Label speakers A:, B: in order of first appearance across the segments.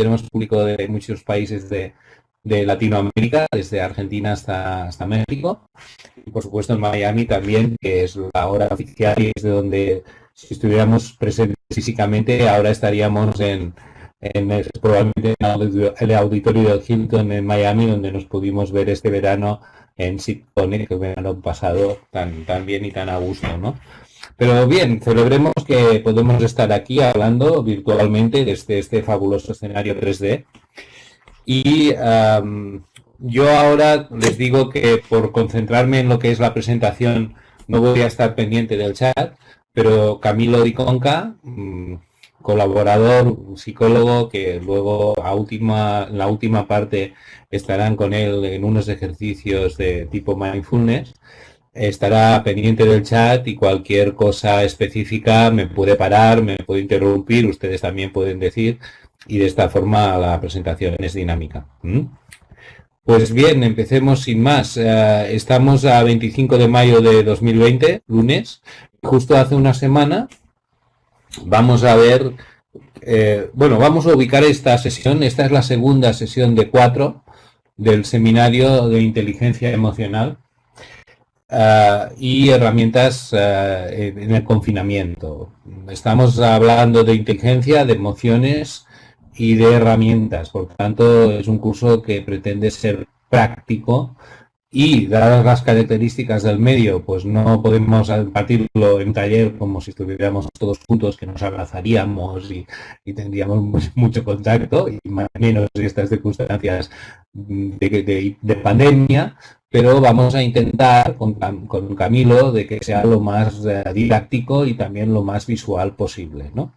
A: tenemos público de muchos países de Latinoamérica, desde Argentina hasta México. Y por supuesto en Miami también, que es la hora oficial y es de donde, si estuviéramos presentes físicamente, ahora estaríamos probablemente en el auditorio del Hilton en Miami, donde nos pudimos ver este verano en Sitcone, que el verano pasado tan bien y tan a gusto, ¿no? Pero bien, celebremos que podemos estar aquí hablando virtualmente desde este fabuloso escenario 3D. Y yo ahora les digo que por concentrarme en lo que es la presentación no voy a estar pendiente del chat, pero Camilo Di Conca, colaborador, psicólogo, que luego en la última parte estarán con él en unos ejercicios de tipo mindfulness, estará pendiente del chat y cualquier cosa específica me puede parar, me puede interrumpir, ustedes también pueden decir, y de esta forma la presentación es dinámica. Pues bien, empecemos sin más. Estamos a 25 de mayo de 2020, lunes. Justo hace una semana vamos a ver, vamos a ubicar esta sesión. Esta es la segunda sesión de 4 del seminario de inteligencia emocional. Y herramientas en el confinamiento. Estamos hablando de inteligencia, de emociones y de herramientas. Por tanto, es un curso que pretende ser práctico y, dadas las características del medio, pues no podemos impartirlo en taller como si estuviéramos todos juntos, que nos abrazaríamos y tendríamos mucho contacto, y menos en estas circunstancias de pandemia. Pero vamos a intentar con Camilo de que sea lo más didáctico y también lo más visual posible, ¿no?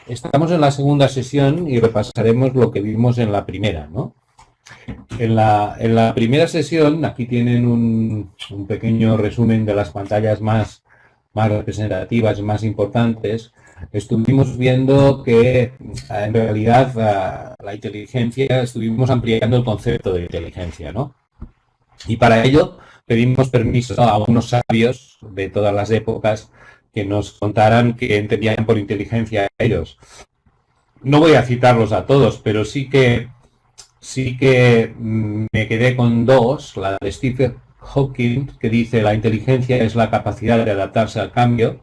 A: Estamos en la segunda sesión y repasaremos lo que vimos en la primera, ¿no? En la primera sesión, aquí tienen un pequeño resumen de las pantallas más representativas, más importantes. Estuvimos viendo que en realidad la inteligencia, estuvimos ampliando el concepto de inteligencia, ¿no? Y para ello pedimos permiso a unos sabios de todas las épocas que nos contaran qué entendían por inteligencia ellos. No voy a citarlos a todos, pero sí que me quedé con dos. La de Stephen Hawking, que dice la inteligencia es la capacidad de adaptarse al cambio.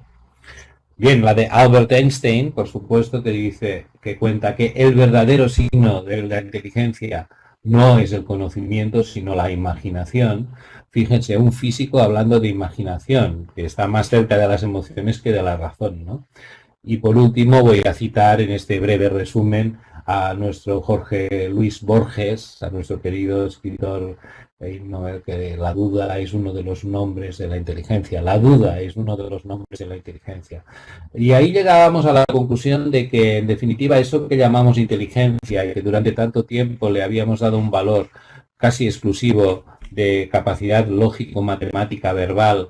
A: Bien, la de Albert Einstein, por supuesto, que cuenta que el verdadero signo de la inteligencia no es el conocimiento, sino la imaginación. Fíjense, un físico hablando de imaginación, que está más cerca de las emociones que de la razón, ¿no? Y por último voy a citar en este breve resumen a nuestro Jorge Luis Borges, a nuestro querido escritor, que la duda es uno de los nombres de la inteligencia. La duda es uno de los nombres de la inteligencia. Y ahí llegábamos a la conclusión de que, en definitiva, eso que llamamos inteligencia y que durante tanto tiempo le habíamos dado un valor casi exclusivo de capacidad lógico-matemática verbal,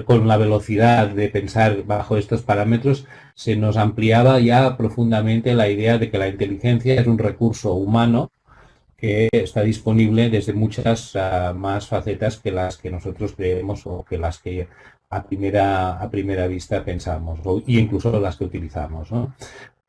A: con la velocidad de pensar bajo estos parámetros, se nos ampliaba ya profundamente la idea de que la inteligencia es un recurso humano que está disponible desde muchas más facetas que las que nosotros creemos o que las que a primera vista pensamos, y incluso las que utilizamos, ¿no?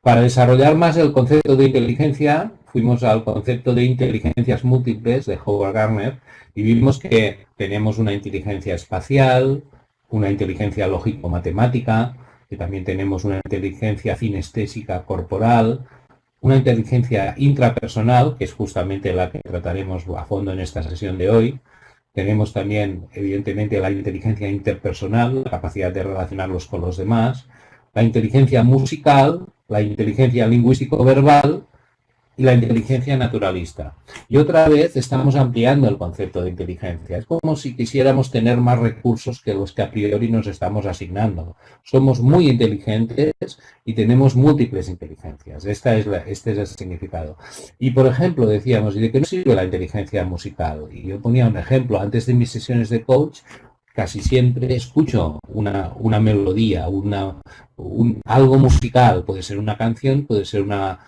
A: Para desarrollar más el concepto de inteligencia, fuimos al concepto de inteligencias múltiples de Howard Gardner y vimos que tenemos una inteligencia espacial, una inteligencia lógico-matemática, que también tenemos una inteligencia cinestésica corporal, una inteligencia intrapersonal, que es justamente la que trataremos a fondo en esta sesión de hoy. Tenemos también, evidentemente, la inteligencia interpersonal, la capacidad de relacionarnos con los demás, la inteligencia musical, la inteligencia lingüístico-verbal y la inteligencia naturalista. Y otra vez estamos ampliando el concepto de inteligencia. Es como si quisiéramos tener más recursos que los que a priori nos estamos asignando. Somos muy inteligentes y tenemos múltiples inteligencias. Este es el significado. Y, por ejemplo, decíamos, ¿y de qué nos sirve la inteligencia musical? Y yo ponía un ejemplo. Antes de mis sesiones de coach, casi siempre escucho una melodía, algo musical. Puede ser una canción, puede ser una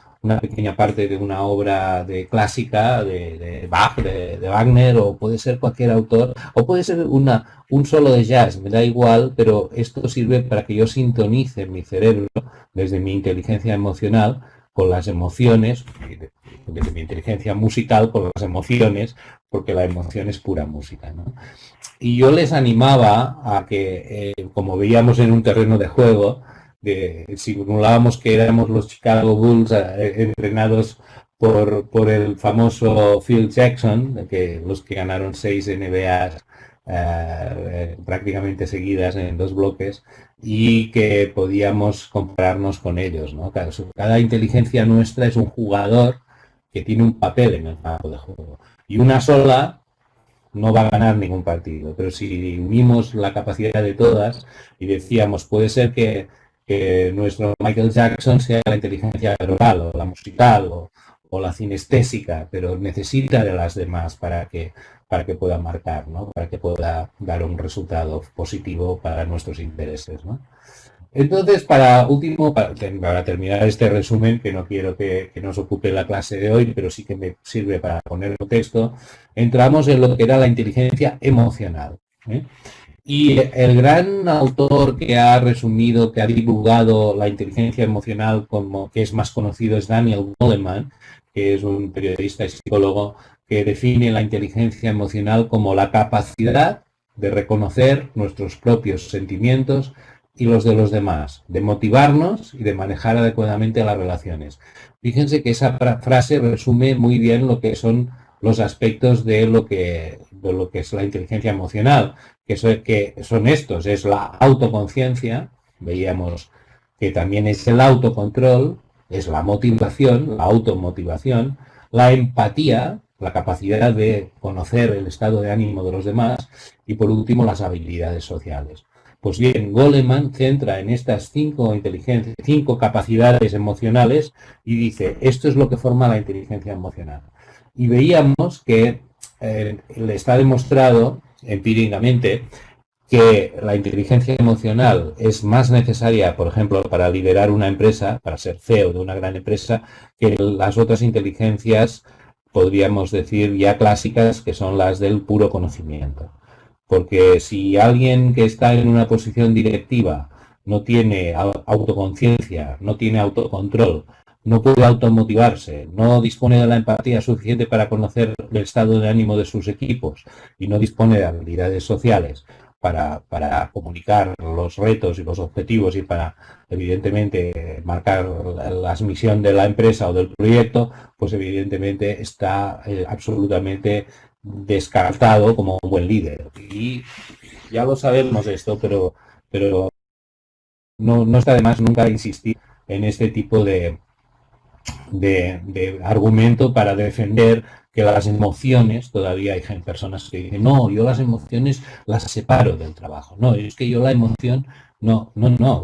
A: pequeña parte de una obra clásica de Bach, de Wagner, o puede ser cualquier autor, o puede ser un solo de jazz, me da igual, pero esto sirve para que yo sintonice mi cerebro desde mi inteligencia emocional con las emociones, desde mi inteligencia musical, con las emociones, porque la emoción es pura música, ¿no? Y yo les animaba a que, como veíamos en un terreno de juego, simulábamos que éramos los Chicago Bulls entrenados por el famoso Phil Jackson, los que ganaron 6 NBAs prácticamente seguidas en 2 bloques, y que podíamos compararnos con ellos, ¿no? Cada inteligencia nuestra es un jugador que tiene un papel en el campo de juego. Y una sola no va a ganar ningún partido. Pero si unimos la capacidad de todas y decíamos, puede ser que nuestro Michael Jackson sea la inteligencia verbal o la musical o la cinestésica, pero necesita de las demás para que pueda marcar, ¿no? Para que pueda dar un resultado positivo para nuestros intereses, ¿no? Entonces, para terminar este resumen, que no quiero que nos ocupe la clase de hoy, pero sí que me sirve para poner contexto, entramos en lo que era la inteligencia emocional, ¿eh? Y el gran autor que ha resumido, que ha divulgado la inteligencia emocional, como que es más conocido, es Daniel Goleman, que es un periodista y psicólogo que define la inteligencia emocional como la capacidad de reconocer nuestros propios sentimientos y los de los demás, de motivarnos y de manejar adecuadamente las relaciones. Fíjense que esa frase resume muy bien lo que son los aspectos de lo que es la inteligencia emocional, que son estos, es la autoconciencia, veíamos que también es el autocontrol, es la motivación, la automotivación, la empatía, la capacidad de conocer el estado de ánimo de los demás, y por último las habilidades sociales. Pues bien, Goleman centra en estas 5 capacidades emocionales y dice, esto es lo que forma la inteligencia emocional. Y veíamos que le está demostrado empíricamente que la inteligencia emocional es más necesaria, por ejemplo, para liderar una empresa, para ser CEO de una gran empresa, que las otras inteligencias, podríamos decir, ya clásicas, que son las del puro conocimiento. Porque si alguien que está en una posición directiva no tiene autoconciencia, no tiene autocontrol, no puede automotivarse, no dispone de la empatía suficiente para conocer el estado de ánimo de sus equipos y no dispone de habilidades sociales para comunicar los retos y los objetivos y para, evidentemente, marcar la misión de la empresa o del proyecto, pues evidentemente está absolutamente descartado como un buen líder. Y ya lo sabemos esto, pero no está de más nunca insistir en este tipo de argumento para defender que las emociones, todavía hay personas que dicen, no, yo las emociones las separo del trabajo. No, es que yo la emoción, no,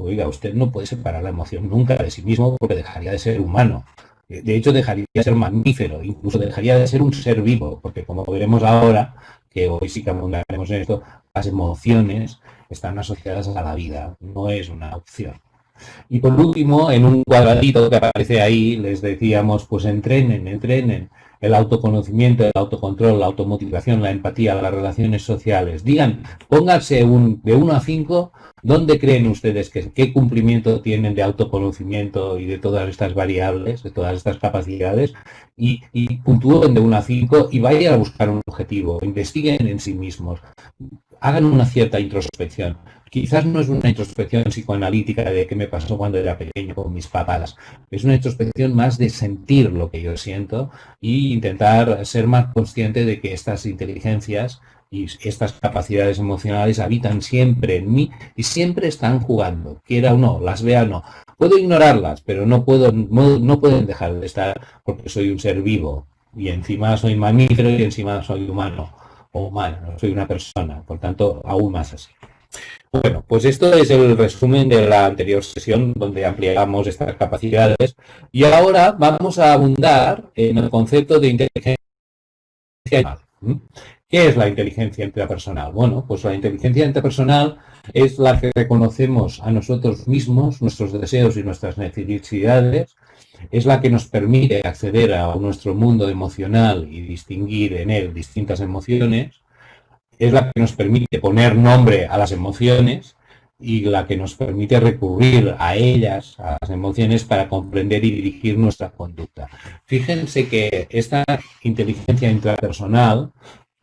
A: oiga, usted no puede separar la emoción nunca de sí mismo porque dejaría de ser humano. De hecho, dejaría de ser mamífero, incluso dejaría de ser un ser vivo, porque como veremos ahora, que hoy sí que abundaremos en esto, las emociones están asociadas a la vida, no es una opción. Y por último, en un cuadradito que aparece ahí, les decíamos, pues entrenen el autoconocimiento, el autocontrol, la automotivación, la empatía, las relaciones sociales. Digan, pónganse de 1 a 5, ¿dónde creen ustedes qué cumplimiento tienen de autoconocimiento y de todas estas variables, de todas estas capacidades? Y puntúen de 1 a 5 y vayan a buscar un objetivo, investiguen en sí mismos, hagan una cierta introspección. Quizás no es una introspección psicoanalítica de qué me pasó cuando era pequeño con mis papás. Es una introspección más de sentir lo que yo siento e intentar ser más consciente de que estas inteligencias y estas capacidades emocionales habitan siempre en mí y siempre están jugando, quiera o no, las vea o no. Puedo ignorarlas, pero no pueden dejar de estar porque soy un ser vivo y encima soy mamífero y encima soy humano o humano, soy una persona, por tanto, aún más así. Bueno, pues esto es el resumen de la anterior sesión donde ampliamos estas capacidades y ahora vamos a abundar en el concepto de inteligencia interpersonal. ¿Qué es la inteligencia interpersonal? Bueno, pues la inteligencia interpersonal es la que reconocemos a nosotros mismos, nuestros deseos y nuestras necesidades, es la que nos permite acceder a nuestro mundo emocional y distinguir en él distintas emociones, es la que nos permite poner nombre a las emociones y la que nos permite recurrir a ellas, a las emociones, para comprender y dirigir nuestra conducta. Fíjense que esta inteligencia intrapersonal,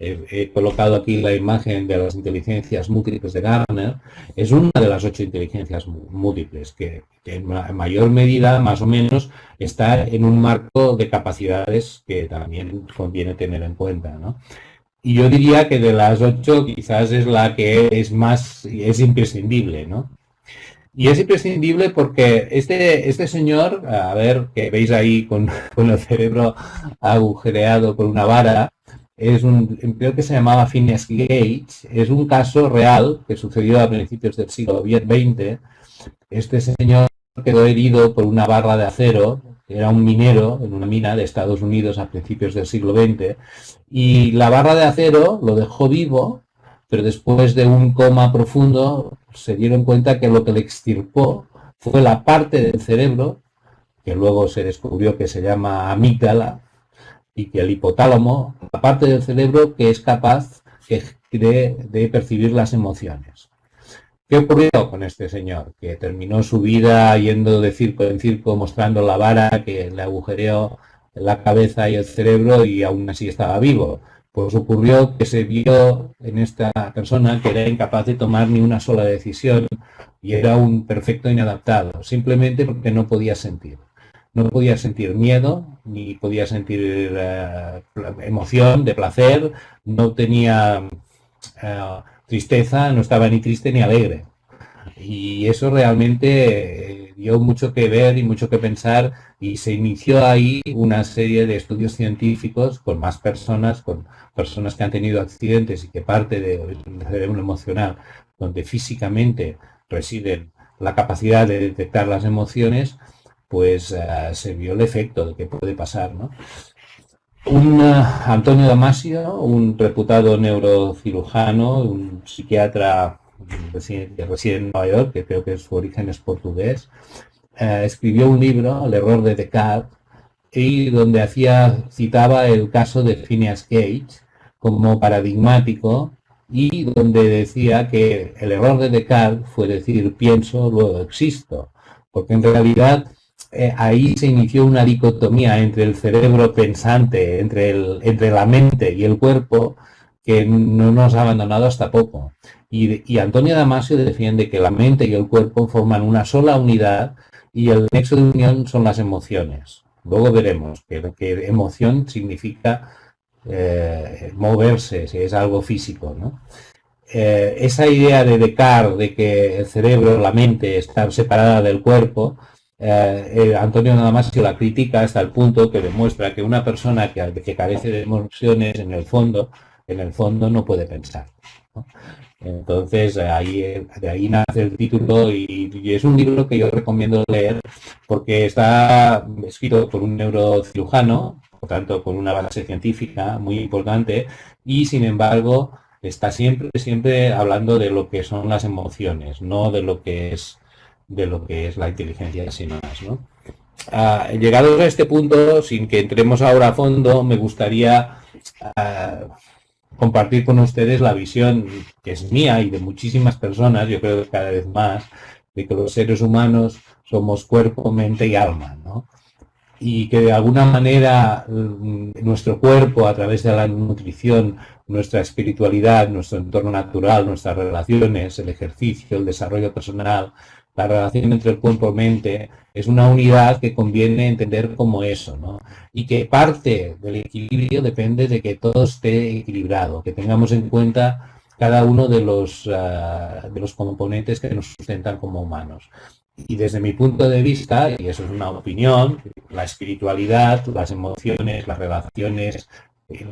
A: he colocado aquí la imagen de las inteligencias múltiples de Gardner, es una de las 8 inteligencias múltiples, que en mayor medida, más o menos, está en un marco de capacidades que también conviene tener en cuenta, ¿no? Y yo diría que de las 8 quizás es la que es imprescindible, ¿no? Y es imprescindible porque este señor, a ver, que veis ahí con el cerebro agujereado con una vara, creo que se llamaba Phineas Gage, es un caso real que sucedió a principios del siglo XX. Este señor quedó herido por una barra de acero, era un minero en una mina de Estados Unidos a principios del siglo XX, y la barra de acero lo dejó vivo, pero después de un coma profundo se dieron cuenta que lo que le extirpó fue la parte del cerebro, que luego se descubrió que se llama amígdala, y que el hipotálamo, la parte del cerebro que es capaz de percibir las emociones. ¿Qué ocurrió con este señor? Que terminó su vida yendo de circo en circo mostrando la vara que le agujereó la cabeza y el cerebro y aún así estaba vivo. Pues ocurrió que se vio en esta persona que era incapaz de tomar ni una sola decisión y era un perfecto inadaptado, simplemente porque no podía sentir. No podía sentir miedo, ni podía sentir emoción de placer, no tenía tristeza, no estaba ni triste ni alegre. Y eso realmente dio mucho que ver y mucho que pensar, y se inició ahí una serie de estudios científicos con más personas, con personas que han tenido accidentes y que parte del cerebro emocional, donde físicamente residen la capacidad de detectar las emociones, pues se vio el efecto de que puede pasar, ¿no? Antonio Damasio, un reputado neurocirujano, un psiquiatra que reside en Nueva York, que creo que su origen es portugués, escribió un libro, El error de Descartes, y donde citaba el caso de Phineas Gage como paradigmático, y donde decía que el error de Descartes fue decir pienso, luego existo, porque en realidad ahí se inició una dicotomía entre el cerebro pensante, entre la mente y el cuerpo, que no nos ha abandonado hasta poco. Y Antonio Damasio defiende que la mente y el cuerpo forman una sola unidad y el nexo de unión son las emociones. Luego veremos que emoción significa moverse, si es algo físico, ¿no? Esa idea de Descartes de que el cerebro, la mente, están separada del cuerpo, Antonio Damasio la critica hasta el punto que demuestra que una persona que carece de emociones en el fondo no puede pensar, ¿no? Entonces de ahí nace el título, y es un libro que yo recomiendo leer porque está escrito por un neurocirujano, por tanto con una base científica muy importante, y sin embargo está siempre hablando de lo que son las emociones, no de lo que es la inteligencia sin más, ¿no? Llegados a este punto, sin que entremos ahora a fondo, me gustaría compartir con ustedes la visión que es mía y de muchísimas personas, yo creo que cada vez más, de que los seres humanos somos cuerpo, mente y alma, ¿no? Y que de alguna manera nuestro cuerpo, a través de la nutrición, nuestra espiritualidad, nuestro entorno natural, nuestras relaciones, el ejercicio, el desarrollo personal, la relación entre el cuerpo y mente, es una unidad que conviene entender como eso, ¿no? Y que parte del equilibrio depende de que todo esté equilibrado, que tengamos en cuenta cada uno de los componentes que nos sustentan como humanos. Y desde mi punto de vista, y eso es una opinión, la espiritualidad, las emociones, las relaciones,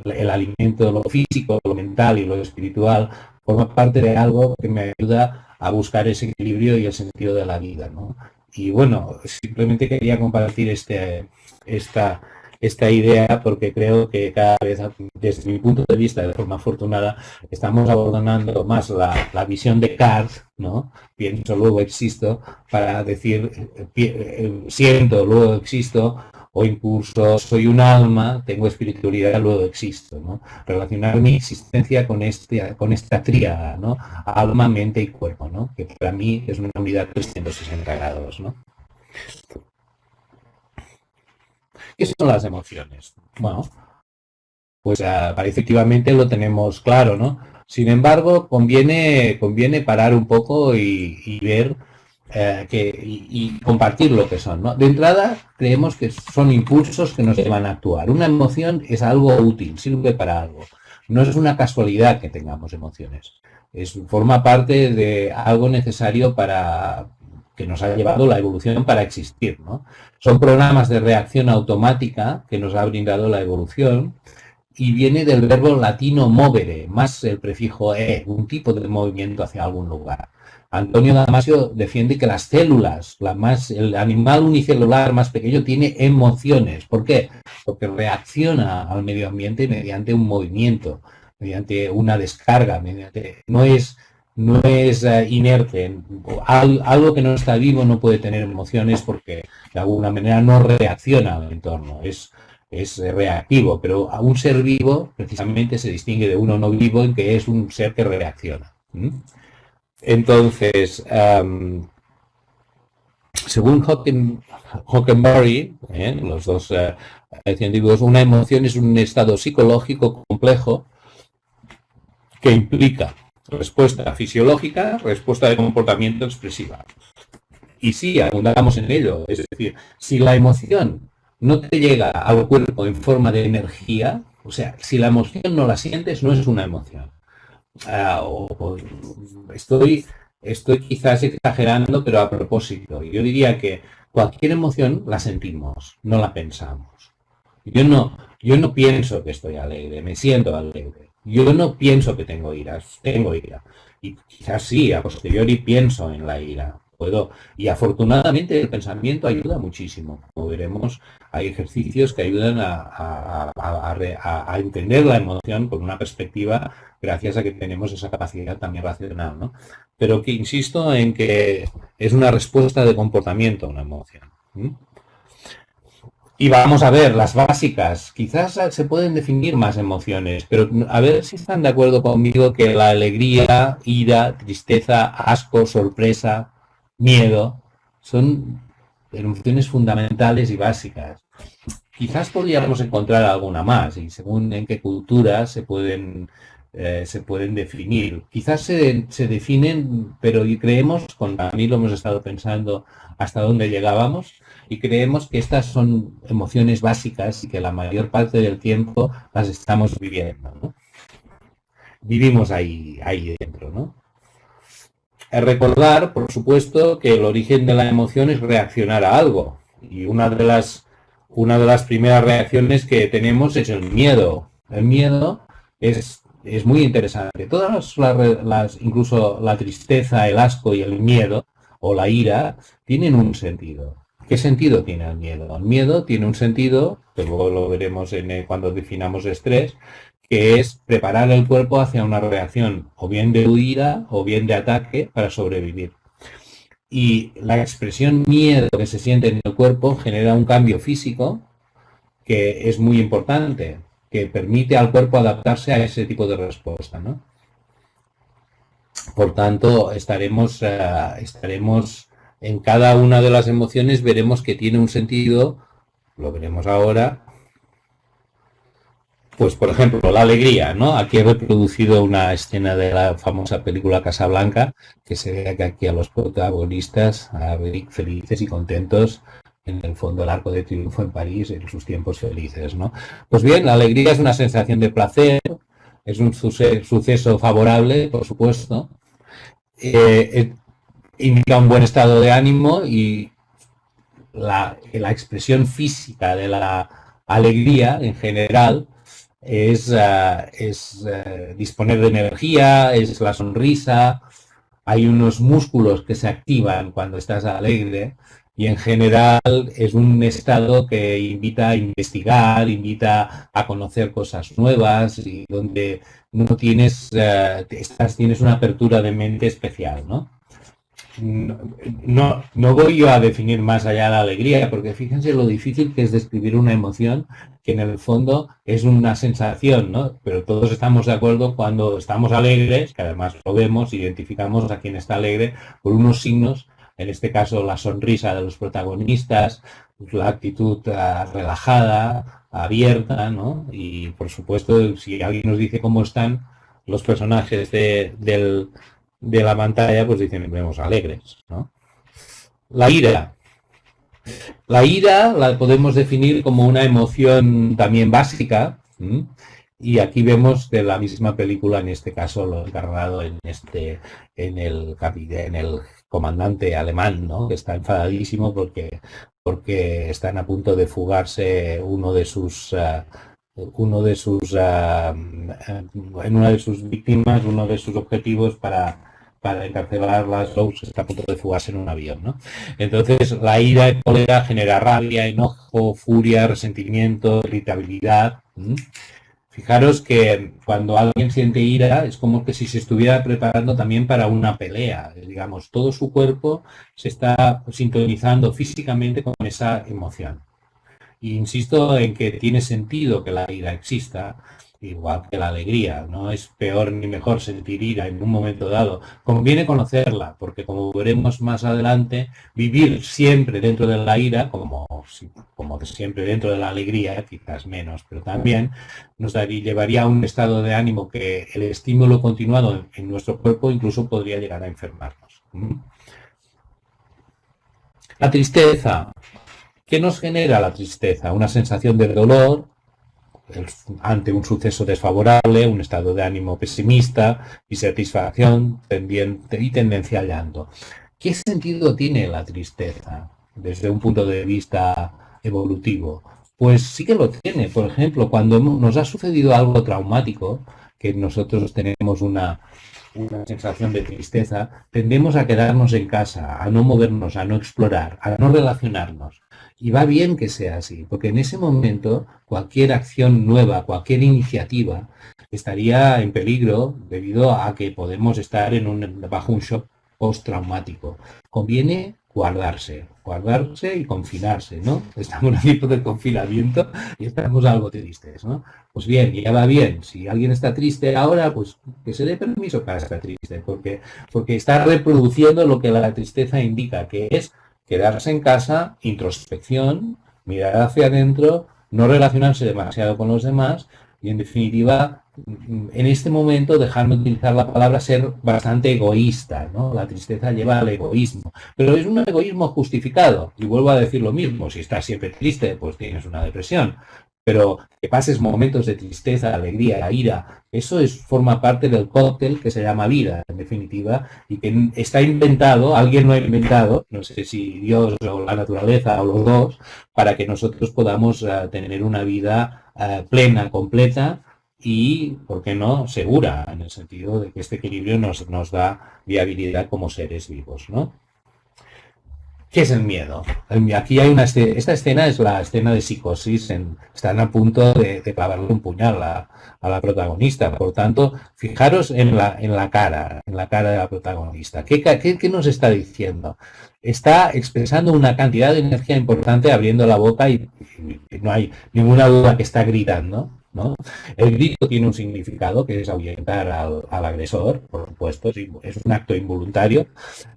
A: el alimento, lo físico, lo mental y lo espiritual, forma parte de algo que me ayuda a buscar ese equilibrio y el sentido de la vida, ¿no? Y bueno, simplemente quería compartir esta esta idea porque creo que cada vez, desde mi punto de vista, de forma afortunada, estamos abandonando más la visión de Kant, ¿no? Pienso, luego existo, para decir siento, luego existo, o incluso soy un alma, tengo espiritualidad, luego existo, ¿no? Relacionar mi existencia con esta tríada, ¿no? Alma, mente y cuerpo, ¿no? Que para mí es una unidad 360 grados, ¿no? ¿Qué son las emociones? Bueno, pues efectivamente lo tenemos claro, ¿no? Sin embargo, conviene parar un poco y ver y compartir lo que son, ¿no? De entrada, creemos que son impulsos que nos llevan a actuar. Una emoción es algo útil, sirve para algo. No es una casualidad que tengamos emociones. Forma parte de algo necesario para que nos ha llevado la evolución para existir, ¿no? Son programas de reacción automática que nos ha brindado la evolución y viene del verbo latino movere, más el prefijo e, un tipo de movimiento hacia algún lugar. Antonio Damasio defiende que las células, el animal unicelular más pequeño, tiene emociones. ¿Por qué? Porque reacciona al medio ambiente mediante un movimiento, mediante una descarga, no es inerte. Algo que no está vivo no puede tener emociones porque de alguna manera no reacciona al entorno. Es reactivo, pero a un ser vivo precisamente se distingue de uno no vivo en que es un ser que reacciona. Entonces, según Hockenberry, los dos científicos, una emoción es un estado psicológico complejo que implica respuesta fisiológica, respuesta de comportamiento expresiva. Y sí, abundamos en ello. Es decir, si la emoción no te llega al cuerpo en forma de energía, o sea, si la emoción no la sientes, no es una emoción. Estoy quizás exagerando, pero a propósito. Yo diría que cualquier emoción la sentimos, no la pensamos. Yo no pienso que estoy alegre, me siento alegre. Yo no pienso que tengo ira. Y quizás sí, a posteriori pienso en la ira. Y afortunadamente el pensamiento ayuda muchísimo. Como veremos, hay ejercicios que ayudan a entender la emoción con una perspectiva gracias a que tenemos esa capacidad también racional, ¿no? Pero que insisto en que es una respuesta de comportamiento a una emoción. Y vamos a ver las básicas. Quizás se pueden definir más emociones, pero a ver si están de acuerdo conmigo que la alegría, ira, tristeza, asco, sorpresa, miedo son emociones fundamentales y básicas. Quizás podríamos encontrar alguna más y según en qué cultura se pueden definir. Quizás se definen, pero creemos, con mí lo hemos estado pensando hasta dónde llegábamos, y creemos que estas son emociones básicas y que la mayor parte del tiempo las estamos viviendo, ¿no? Vivimos ahí dentro, ¿no? Recordar, por supuesto, que el origen de la emoción es reaccionar a algo. Y una de las primeras reacciones que tenemos es el miedo. El miedo es muy interesante. Incluso la tristeza, el asco y el miedo, o la ira, tienen un sentido. ¿Qué sentido tiene el miedo? El miedo tiene un sentido, que luego lo veremos cuando definamos estrés, que es preparar el cuerpo hacia una reacción o bien de huida o bien de ataque para sobrevivir. Y la expresión miedo que se siente en el cuerpo genera un cambio físico que es muy importante, que permite al cuerpo adaptarse a ese tipo de respuesta, ¿no? Por tanto, estaremos en cada una de las emociones, veremos que tiene un sentido, lo veremos ahora. Pues, por ejemplo, la alegría, ¿no? Aquí he reproducido una escena de la famosa película Casablanca, que se ve que aquí a los protagonistas, a ver, felices y contentos, en el fondo el Arco de Triunfo en París, en sus tiempos felices, ¿no? Pues bien, la alegría es una sensación de placer, es un suceso favorable, por supuesto, indica un buen estado de ánimo y la expresión física de la alegría en general es disponer de energía, es la sonrisa, hay unos músculos que se activan cuando estás alegre, y en general es un estado que invita a investigar, invita a conocer cosas nuevas y donde no tienes, tienes una apertura de mente especial, ¿no? No voy yo a definir más allá la alegría, porque fíjense lo difícil que es describir una emoción que en el fondo es una sensación, ¿no? Pero todos estamos de acuerdo cuando estamos alegres, que además lo vemos, identificamos a quien está alegre por unos signos, en este caso la sonrisa de los protagonistas, la actitud relajada, abierta, ¿no? Y por supuesto, si alguien nos dice cómo están los personajes de la pantalla, pues dicen, vemos alegres, ¿no? La ira. La ira la podemos definir como una emoción también básica, ¿m? Y aquí vemos de la misma película, en este caso lo encarnado en el comandante alemán, ¿no? Que está enfadadísimo porque están a punto de fugarse en una de sus víctimas, uno de sus objetivos para encarcelar las Rose, está a punto de fugarse en un avión, ¿no? Entonces la ira y cólera genera rabia, enojo, furia, resentimiento, irritabilidad. Fijaros que cuando alguien siente ira es como que si se estuviera preparando también para una pelea, digamos, todo su cuerpo se está sintonizando físicamente con esa emoción. Y insisto en que tiene sentido que la ira exista, igual que la alegría. No es peor ni mejor sentir ira en un momento dado. Conviene conocerla, porque como veremos más adelante, vivir siempre dentro de la ira, como siempre dentro de la alegría, quizás menos, pero también nos llevaría a un estado de ánimo que el estímulo continuado en nuestro cuerpo incluso podría llegar a enfermarnos. La tristeza. ¿Qué nos genera la tristeza? Una sensación de dolor ante un suceso desfavorable, un estado de ánimo pesimista, insatisfacción y tendencia al llanto. ¿Qué sentido tiene la tristeza desde un punto de vista evolutivo? Pues sí que lo tiene. Por ejemplo, cuando nos ha sucedido algo traumático, que nosotros tenemos una sensación de tristeza, tendemos a quedarnos en casa, a no movernos, a no explorar, a no relacionarnos. Y va bien que sea así, porque en ese momento cualquier acción nueva, cualquier iniciativa estaría en peligro debido a que podemos estar bajo un shock postraumático. Conviene guardarse y confinarse, ¿no? Estamos en un tipo de confinamiento y estamos algo tristes, ¿no? Pues bien, ya va bien. Si alguien está triste ahora, pues que se dé permiso para estar triste, porque está reproduciendo lo que la tristeza indica, que es quedarse en casa, introspección, mirar hacia adentro, no relacionarse demasiado con los demás y, en definitiva, en este momento, dejarme utilizar la palabra, ser bastante egoísta, ¿no? La tristeza lleva al egoísmo, pero es un egoísmo justificado. Y vuelvo a decir lo mismo, si estás siempre triste, pues tienes una depresión. Pero que pases momentos de tristeza, alegría, ira, eso forma parte del cóctel que se llama vida, en definitiva, y que está inventado, alguien lo ha inventado, no sé si Dios o la naturaleza o los dos, para que nosotros podamos tener una vida plena, completa y, ¿por qué no?, segura, en el sentido de que este equilibrio nos da viabilidad como seres vivos, ¿no? ¿Qué es el miedo? Aquí hay esta escena es la escena de psicosis, están a punto de clavarle un puñal a la protagonista. Por tanto, fijaros en la cara de la protagonista. ¿Qué nos está diciendo? Está expresando una cantidad de energía importante abriendo la boca y no hay ninguna duda que está gritando, ¿no? El grito tiene un significado que es ahuyentar al agresor, por supuesto, es un acto involuntario,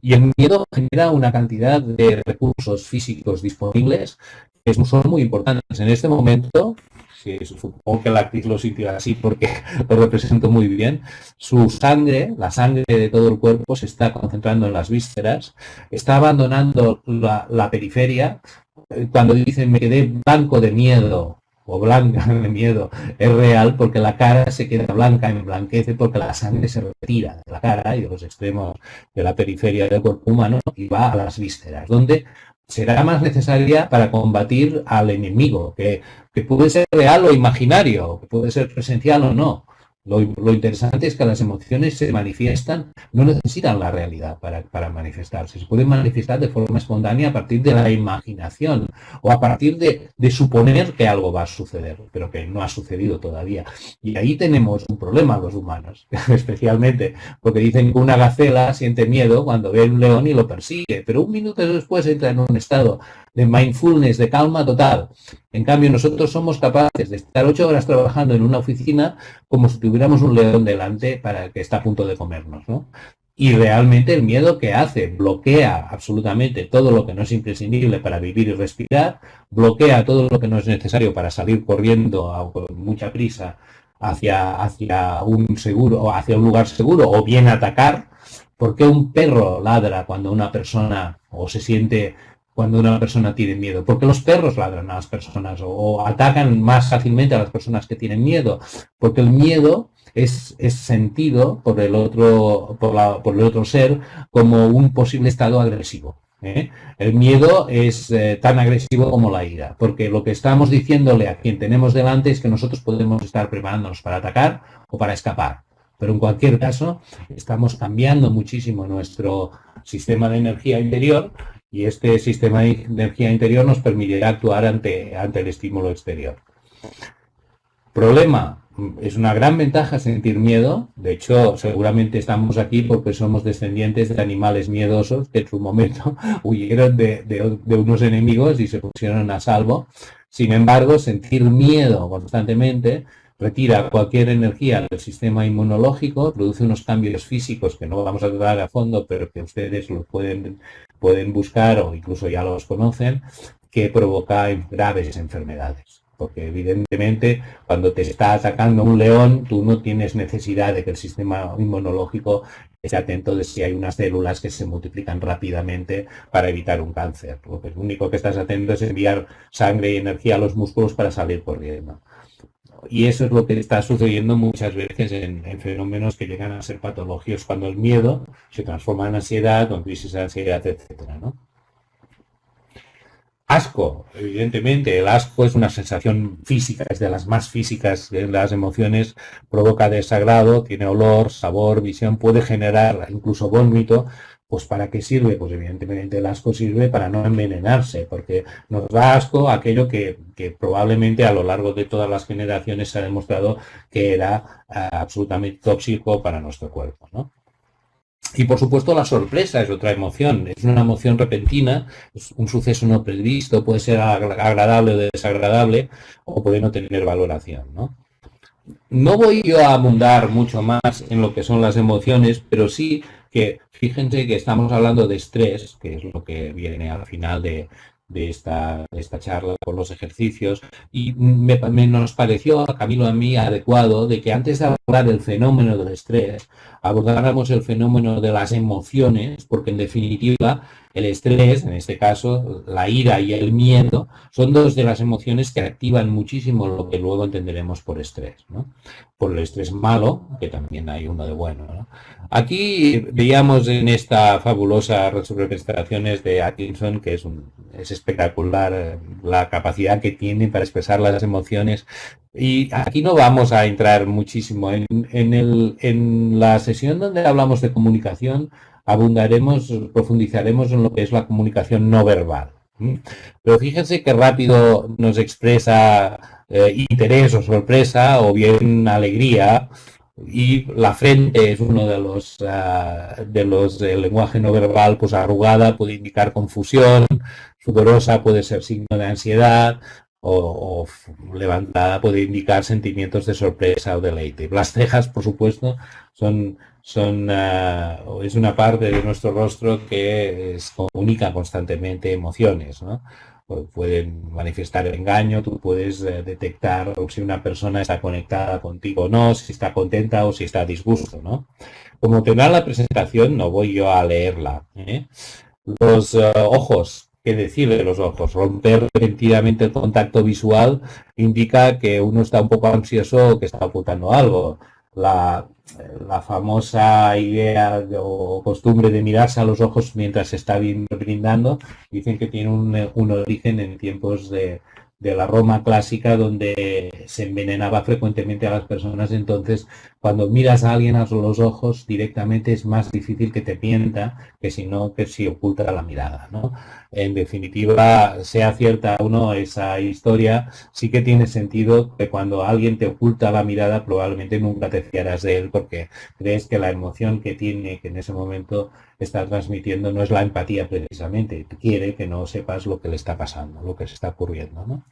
A: y el miedo genera una cantidad de recursos físicos disponibles que son muy importantes. En este momento, sí, supongo que la actriz lo sintió así porque lo represento muy bien, su sangre, la sangre de todo el cuerpo se está concentrando en las vísceras, está abandonando la periferia. Cuando dicen me quedé blanco de miedo o blanca de miedo, es real porque la cara se queda blanca, emblanquece porque la sangre se retira de la cara y de los extremos de la periferia del cuerpo humano y va a las vísceras, donde será más necesaria para combatir al enemigo, que puede ser real o imaginario, que puede ser presencial o no, Lo interesante es que las emociones se manifiestan, no necesitan la realidad para manifestarse. Se pueden manifestar de forma espontánea a partir de la imaginación o a partir de suponer que algo va a suceder, pero que no ha sucedido todavía. Y ahí tenemos un problema los humanos, especialmente porque dicen que una gacela siente miedo cuando ve un león y lo persigue, pero un minuto después entra en un estado de mindfulness, de calma total. En cambio, nosotros somos capaces de estar 8 horas trabajando en una oficina como si tuviéramos un león delante para que está a punto de comernos, ¿no? Y realmente el miedo que hace, bloquea absolutamente todo lo que no es imprescindible para vivir y respirar, bloquea todo lo que no es necesario para salir corriendo con mucha prisa hacia un seguro o hacia un lugar seguro o bien atacar. ¿Por qué un perro ladra cuando una persona o se siente cuando una persona tiene miedo? Porque los perros ladran a las personas o atacan más fácilmente a las personas que tienen miedo, porque el miedo es sentido por el por el otro ser como un posible estado agresivo. ¿Eh? El miedo es tan agresivo como la ira, porque lo que estamos diciéndole a quien tenemos delante es que nosotros podemos estar preparándonos para atacar o para escapar. Pero en cualquier caso, estamos cambiando muchísimo nuestro sistema de energía interior y este sistema de energía interior nos permitirá actuar ante el estímulo exterior. Problema, es una gran ventaja sentir miedo. De hecho, seguramente estamos aquí porque somos descendientes de animales miedosos que en su momento huyeron de unos enemigos y se pusieron a salvo. Sin embargo, sentir miedo constantemente retira cualquier energía del sistema inmunológico, produce unos cambios físicos que no vamos a tratar a fondo, pero que ustedes los pueden buscar o incluso ya los conocen, que provoca graves enfermedades. Porque evidentemente cuando te está atacando un león, tú no tienes necesidad de que el sistema inmunológico esté atento de si hay unas células que se multiplican rápidamente para evitar un cáncer. Lo único que estás atento es enviar sangre y energía a los músculos para salir corriendo. Y eso es lo que está sucediendo muchas veces en fenómenos que llegan a ser patológicos cuando el miedo se transforma en ansiedad o en crisis de ansiedad, etcétera, ¿no? Asco, evidentemente, el asco es una sensación física, es de las más físicas de las emociones, provoca desagrado, tiene olor, sabor, visión, puede generar incluso vómito. Pues ¿para qué sirve? Pues evidentemente el asco sirve para no envenenarse, porque nos da asco aquello que probablemente a lo largo de todas las generaciones se ha demostrado que era absolutamente tóxico para nuestro cuerpo, ¿no? Y por supuesto la sorpresa es otra emoción, es una emoción repentina, es un suceso no previsto, puede ser agradable o desagradable, o puede no tener valoración, ¿no? No voy yo a abundar mucho más en lo que son las emociones, pero sí que fíjense que estamos hablando de estrés, que es lo que viene al final de esta charla con los ejercicios, y nos pareció, a Camilo, a mí, adecuado de que antes de abordar el fenómeno del estrés, abordáramos el fenómeno de las emociones, porque en definitiva el estrés, en este caso la ira y el miedo, son dos de las emociones que activan muchísimo lo que luego entenderemos por estrés, ¿no? Por el estrés malo, que también hay uno de bueno, ¿no? Aquí veíamos en esta fabulosa representaciones de Atkinson, que es espectacular la capacidad que tiene para expresar las emociones. Y aquí no vamos a entrar muchísimo. En la sesión donde hablamos de comunicación, abundaremos, profundizaremos en lo que es la comunicación no verbal. Pero fíjense qué rápido nos expresa interés o sorpresa o bien alegría, y la frente es uno de los el lenguaje no verbal, pues arrugada puede indicar confusión, sudorosa puede ser signo de ansiedad, o levantada puede indicar sentimientos de sorpresa o deleite. Las cejas, por supuesto, es una parte de nuestro rostro que comunica constantemente emociones, ¿no? Pueden manifestar engaño, tú puedes detectar si una persona está conectada contigo o no, si está contenta o si está a disgusto, ¿no? Como tendrá la presentación, no voy yo a leerla, ¿eh? Los ojos, ¿qué decir de los ojos? Romper repentinamente el contacto visual indica que uno está un poco ansioso o que está ocultando algo. La famosa idea o costumbre de mirarse a los ojos mientras se está brindando, dicen que tiene un origen en tiempos de la Roma clásica, donde se envenenaba frecuentemente a las personas. Entonces, cuando miras a alguien a los ojos directamente, es más difícil que te mienta que si no, que si oculta la mirada, ¿no? En definitiva, sea cierta o no esa historia, sí que tiene sentido que cuando alguien te oculta la mirada, probablemente nunca te fiarás de él, porque crees que la emoción que tiene, que en ese momento está transmitiendo, no es la empatía precisamente, quiere que no sepas lo que le está pasando, lo que se está ocurriendo, ¿no?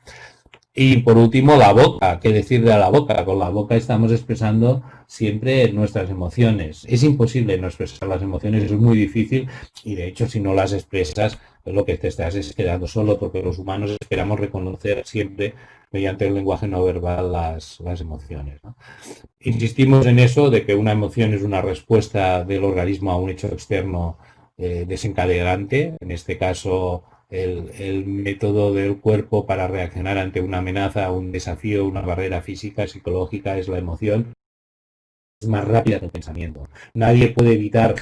A: Y por último, la boca. ¿Qué decir de la boca? Con la boca estamos expresando siempre nuestras emociones. Es imposible no expresar las emociones, es muy difícil, y de hecho si no las expresas, lo que te estás es quedando solo, porque los humanos esperamos reconocer siempre mediante el lenguaje no verbal las emociones, ¿no? Insistimos en eso, de que una emoción es una respuesta del organismo a un hecho externo desencadenante, en este caso el método del cuerpo para reaccionar ante una amenaza, un desafío, una barrera física, psicológica, es la emoción. Es más rápida que el pensamiento. Nadie puede evitar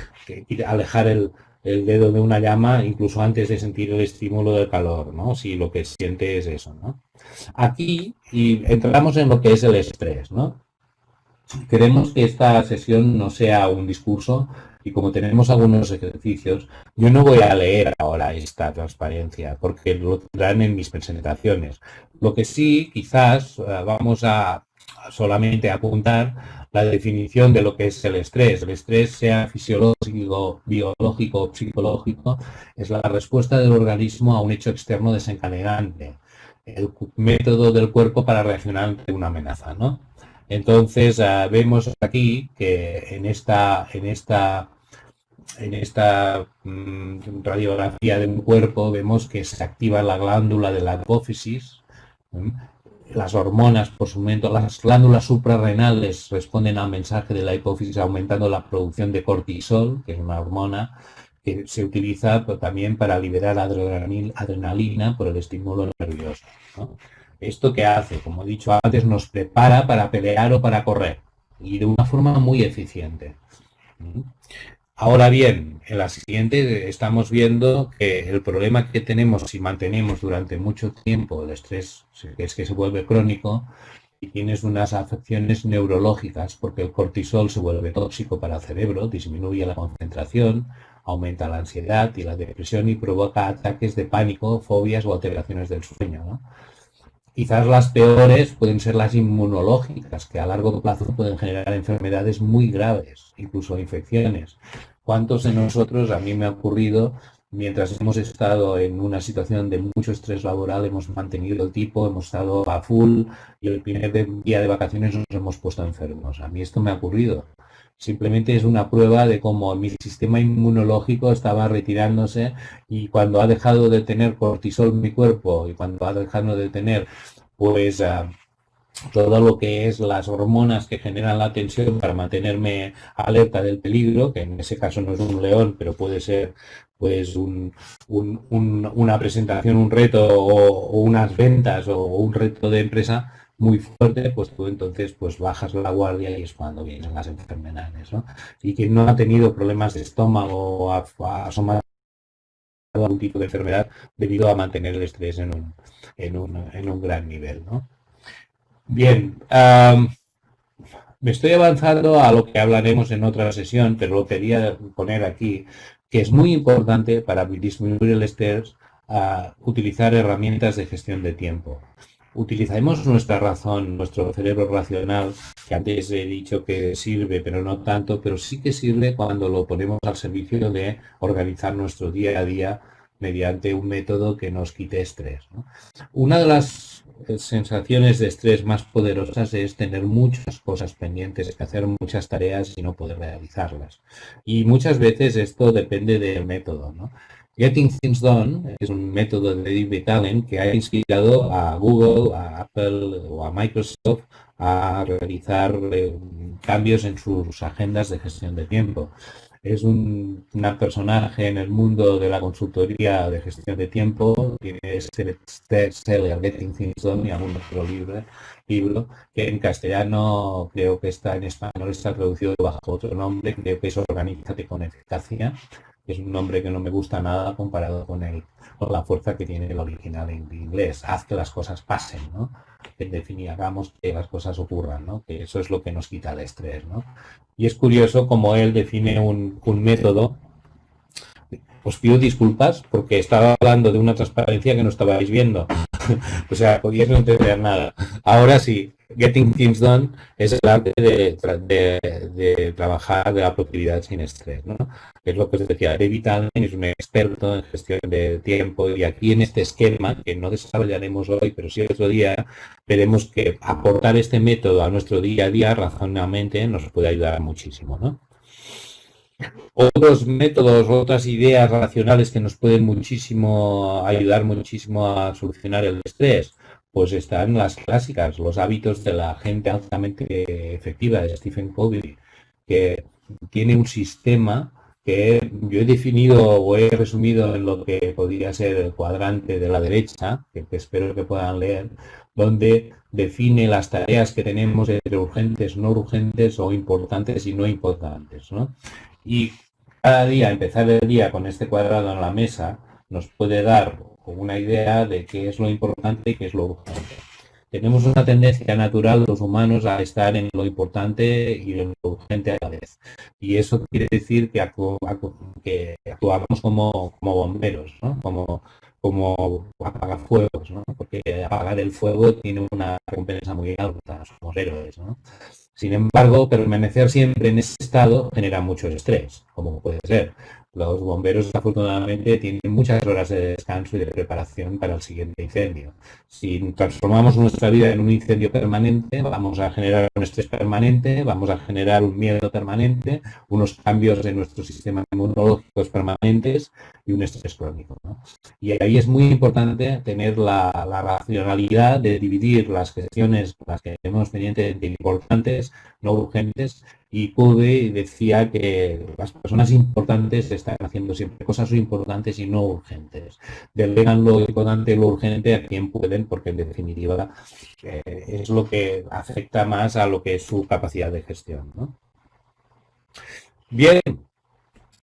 A: alejar el dedo de una llama incluso antes de sentir el estímulo del calor, ¿no? Si lo que siente es eso, ¿no? Aquí y entramos en lo que es el estrés, ¿no? Queremos que esta sesión no sea un discurso, y como tenemos algunos ejercicios, yo no voy a leer ahora esta transparencia porque lo tendrán en mis presentaciones. Lo que sí, quizás vamos a solamente apuntar la definición de lo que es el estrés. El estrés, sea fisiológico, biológico o psicológico, es la respuesta del organismo a un hecho externo desencadenante, el método del cuerpo para reaccionar ante una amenaza, ¿no? Entonces vemos aquí que en esta radiografía de un cuerpo vemos que se activa la glándula de la hipófisis, ¿m? Las hormonas, por su momento, las glándulas suprarrenales responden al mensaje de la hipófisis aumentando la producción de cortisol, que es una hormona que se utiliza también para liberar adrenalina por el estímulo nervioso, ¿no? ¿Esto qué hace? Como he dicho antes, nos prepara para pelear o para correr, y de una forma muy eficiente. Ahora bien, en la siguiente estamos viendo que el problema que tenemos si mantenemos durante mucho tiempo el estrés es que se vuelve crónico y tienes unas afecciones neurológicas, porque el cortisol se vuelve tóxico para el cerebro, disminuye la concentración, aumenta la ansiedad y la depresión y provoca ataques de pánico, fobias o alteraciones del sueño, ¿no? Quizás las peores pueden ser las inmunológicas, que a largo plazo pueden generar enfermedades muy graves, incluso infecciones. ¿Cuántos de nosotros, a mí me ha ocurrido, mientras hemos estado en una situación de mucho estrés laboral, hemos mantenido el tipo, hemos estado a full y el primer día de vacaciones nos hemos puesto enfermos? A mí esto me ha ocurrido. Simplemente es una prueba de cómo mi sistema inmunológico estaba retirándose, y cuando ha dejado de tener cortisol en mi cuerpo y cuando ha dejado de tener pues todo lo que es las hormonas que generan la tensión para mantenerme alerta del peligro, que en ese caso no es un león, pero puede ser pues una presentación, un reto o unas ventas o un reto de empresa muy fuerte, pues tú entonces pues bajas la guardia y es cuando vienen las enfermedades, ¿no? Y quien no ha tenido problemas de estómago o ha asomado algún tipo de enfermedad debido a mantener el estrés en un gran nivel, ¿no? Bien, me estoy avanzando a lo que hablaremos en otra sesión, pero lo quería poner aquí, que es muy importante para disminuir el estrés, utilizar herramientas de gestión de tiempo. Utilicemos nuestra razón, nuestro cerebro racional, que antes he dicho que sirve, pero no tanto, pero sí que sirve cuando lo ponemos al servicio de organizar nuestro día a día mediante un método que nos quite estrés, ¿no? Una de las sensaciones de estrés más poderosas es tener muchas cosas pendientes, que hacer muchas tareas y no poder realizarlas. Y muchas veces esto depende del método, ¿no? Getting Things Done es un método de David Allen que ha inspirado a Google, a Apple o a Microsoft a realizar cambios en sus agendas de gestión de tiempo. Es una personaje en el mundo de la consultoría de gestión de tiempo, tiene este bestseller Getting Things Done y algún otro libro que en castellano creo que está, en español está traducido bajo otro nombre, creo que es Organízate con eficacia, es un nombre que no me gusta nada comparado con la fuerza que tiene el original en inglés. Haz que las cosas pasen, ¿no? En definitiva, hagamos que las cosas ocurran, ¿no? Que eso es lo que nos quita el estrés, ¿no? Y es curioso como él define un método. Os pido disculpas porque estaba hablando de una transparencia que no estabais viendo. O sea, podíais no entender nada. Ahora sí, Getting Things Done es el arte de trabajar de la productividad sin estrés, ¿no? Es lo que os decía, David Allen es un experto en gestión de tiempo y aquí en este esquema, que no desarrollaremos hoy, pero sí otro día, veremos que aportar este método a nuestro día a día razonablemente nos puede ayudar muchísimo, ¿no? Otros métodos, otras ideas racionales que nos pueden muchísimo ayudar muchísimo a solucionar el estrés, pues están las clásicas, los hábitos de la gente altamente efectiva de Stephen Covey, que tiene un sistema que yo he definido o he resumido en lo que podría ser el cuadrante de la derecha, que espero que puedan leer, donde define las tareas que tenemos entre urgentes, no urgentes o importantes y no importantes, ¿no? Y cada día, empezar el día con este cuadrado en la mesa, nos puede dar una idea de qué es lo importante y qué es lo urgente. Tenemos una tendencia natural los humanos a estar en lo importante y en lo urgente a la vez. Y eso quiere decir que, que actuamos como bomberos, ¿no? Como apagafuegos, ¿no? Porque apagar el fuego tiene una recompensa muy alta, somos héroes, ¿no? Sin embargo, permanecer siempre en ese estado genera mucho estrés, como puede ser. Los bomberos, afortunadamente, tienen muchas horas de descanso y de preparación para el siguiente incendio. Si transformamos nuestra vida en un incendio permanente, vamos a generar un estrés permanente, vamos a generar un miedo permanente, unos cambios en nuestro sistema inmunológico permanentes y un estrés crónico, ¿no? Y ahí es muy importante tener la racionalidad de dividir las gestiones, las que tenemos pendientes de importantes, no urgentes, y Covey decía que las personas importantes están haciendo siempre cosas importantes y no urgentes. Delegan lo importante y lo urgente a quien pueden, porque en definitiva es lo que afecta más a lo que es su capacidad de gestión, ¿no? Bien,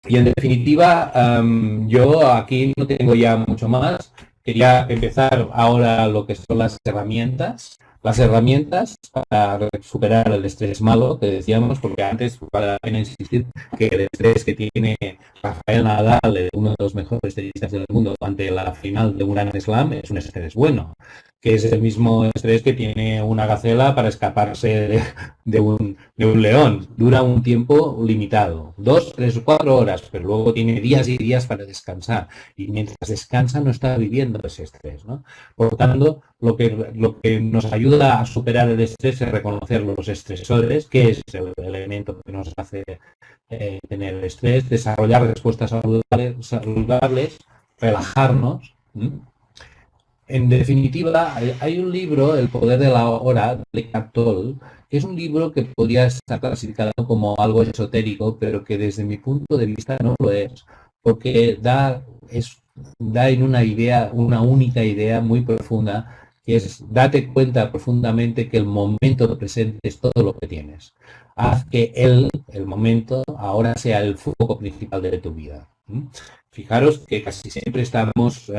A: y en definitiva, yo aquí no tengo ya mucho más. Quería empezar ahora lo que son las herramientas. Las herramientas para superar el estrés malo, que decíamos, porque antes vale la pena insistir que el estrés que tiene Rafael Nadal, uno de los mejores tenistas del mundo, ante la final de un Grand Slam, es un estrés bueno, que es el mismo estrés que tiene una gacela para escaparse de un león. Dura un tiempo limitado, 2, 3 o 4 horas, pero luego tiene días y días para descansar. Y mientras descansa no está viviendo ese estrés, ¿no? Por tanto, lo que nos ayuda a superar el estrés es reconocer los estresores, que es el elemento que nos hace tener el estrés, desarrollar respuestas saludables, relajarnos. En definitiva, hay un libro, El poder de la hora, de Eckhart Tolle, que es un libro que podría estar clasificado como algo esotérico, pero que desde mi punto de vista no lo es, porque da en una idea, una única idea muy profunda, que es date cuenta profundamente que el momento presente es todo lo que tienes. Haz que el momento, ahora sea el foco principal de tu vida. Fijaros que casi siempre estamos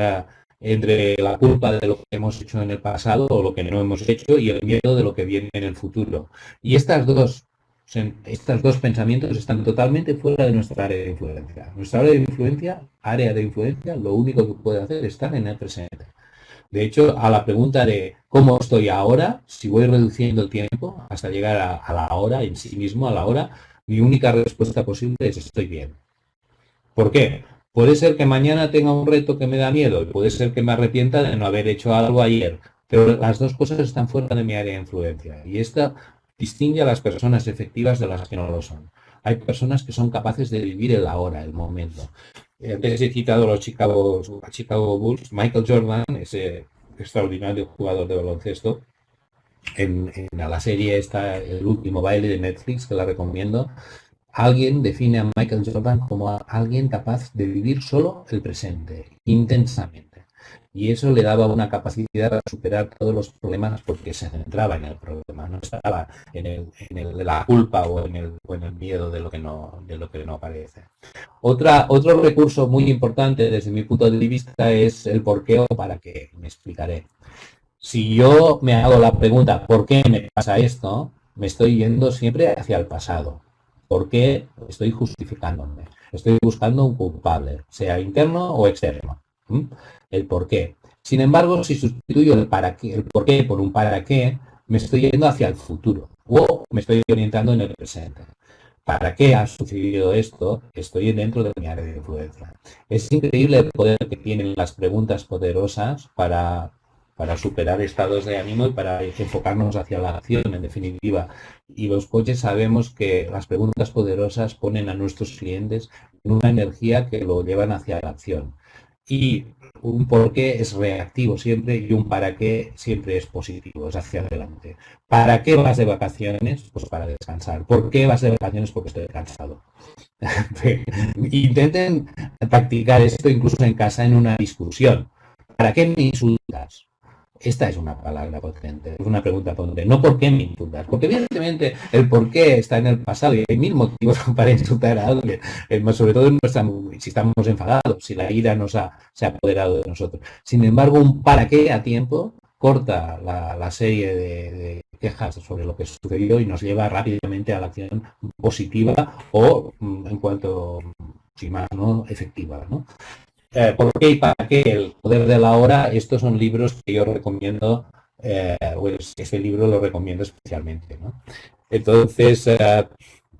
A: entre la culpa de lo que hemos hecho en el pasado o lo que no hemos hecho y el miedo de lo que viene en el futuro. Y estos dos pensamientos están totalmente fuera de nuestra área de influencia. Nuestra área de influencia, lo único que puede hacer es estar en el presente. De hecho, a la pregunta de cómo estoy ahora, si voy reduciendo el tiempo hasta llegar a la hora en sí mismo, a la hora, mi única respuesta posible es estoy bien. ¿Por qué? Puede ser que mañana tenga un reto que me da miedo y puede ser que me arrepienta de no haber hecho algo ayer, pero las dos cosas están fuera de mi área de influencia y esta distingue a las personas efectivas de las que no lo son. Hay personas que son capaces de vivir el ahora, el momento. Antes he citado a los Chicago Bulls. Michael Jordan, ese extraordinario jugador de baloncesto, en la serie está El último baile de Netflix, que la recomiendo. Alguien define a Michael Jordan como alguien capaz de vivir solo el presente, intensamente. Y eso le daba una capacidad para superar todos los problemas porque se centraba en el problema, no estaba la culpa o en el miedo de lo que no aparece. Otro recurso muy importante desde mi punto de vista es el por qué o para qué. Me explicaré. Si yo me hago la pregunta ¿por qué me pasa esto? Me estoy yendo siempre hacia el pasado. ¿Por qué? Estoy justificándome. Estoy buscando un culpable, sea interno o externo. ¿Mm? El por qué. Sin embargo, si sustituyo el por qué por un para qué, me estoy yendo hacia el futuro o me estoy orientando en el presente. ¿Para qué ha sucedido esto? Estoy dentro de mi área de influencia. Es increíble el poder que tienen las preguntas poderosas para superar estados de ánimo y para enfocarnos hacia la acción, en definitiva. Y los coaches sabemos que las preguntas poderosas ponen a nuestros clientes en una energía que lo llevan hacia la acción. Y un por qué es reactivo siempre y un para qué siempre es positivo, es hacia adelante. ¿Para qué vas de vacaciones? Pues para descansar. ¿Por qué vas de vacaciones? Porque estoy cansado. Intenten practicar esto incluso en casa en una discusión. ¿Para qué me insultas? Esta es una palabra potente, es una pregunta potente. No por qué me insultas, porque evidentemente el por qué está en el pasado y hay mil motivos para insultar a alguien, sobre todo si estamos enfadados, si la ira se ha apoderado de nosotros. Sin embargo, un para qué a tiempo corta la serie de quejas sobre lo que sucedió y nos lleva rápidamente a la acción positiva o, en cuanto, si más, ¿no?, efectiva, ¿no? ¿Por qué y para qué? El poder de la hora. Estos son libros que yo recomiendo, pues este libro lo recomiendo especialmente, ¿no? Entonces,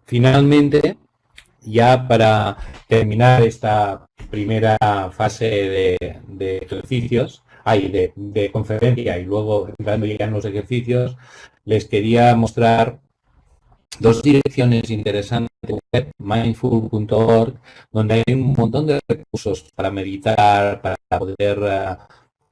A: finalmente, ya para terminar esta primera fase de ejercicios, de conferencia y luego entrando ya en los ejercicios, les quería mostrar dos direcciones interesantes web, mindful.org, donde hay un montón de recursos para meditar, para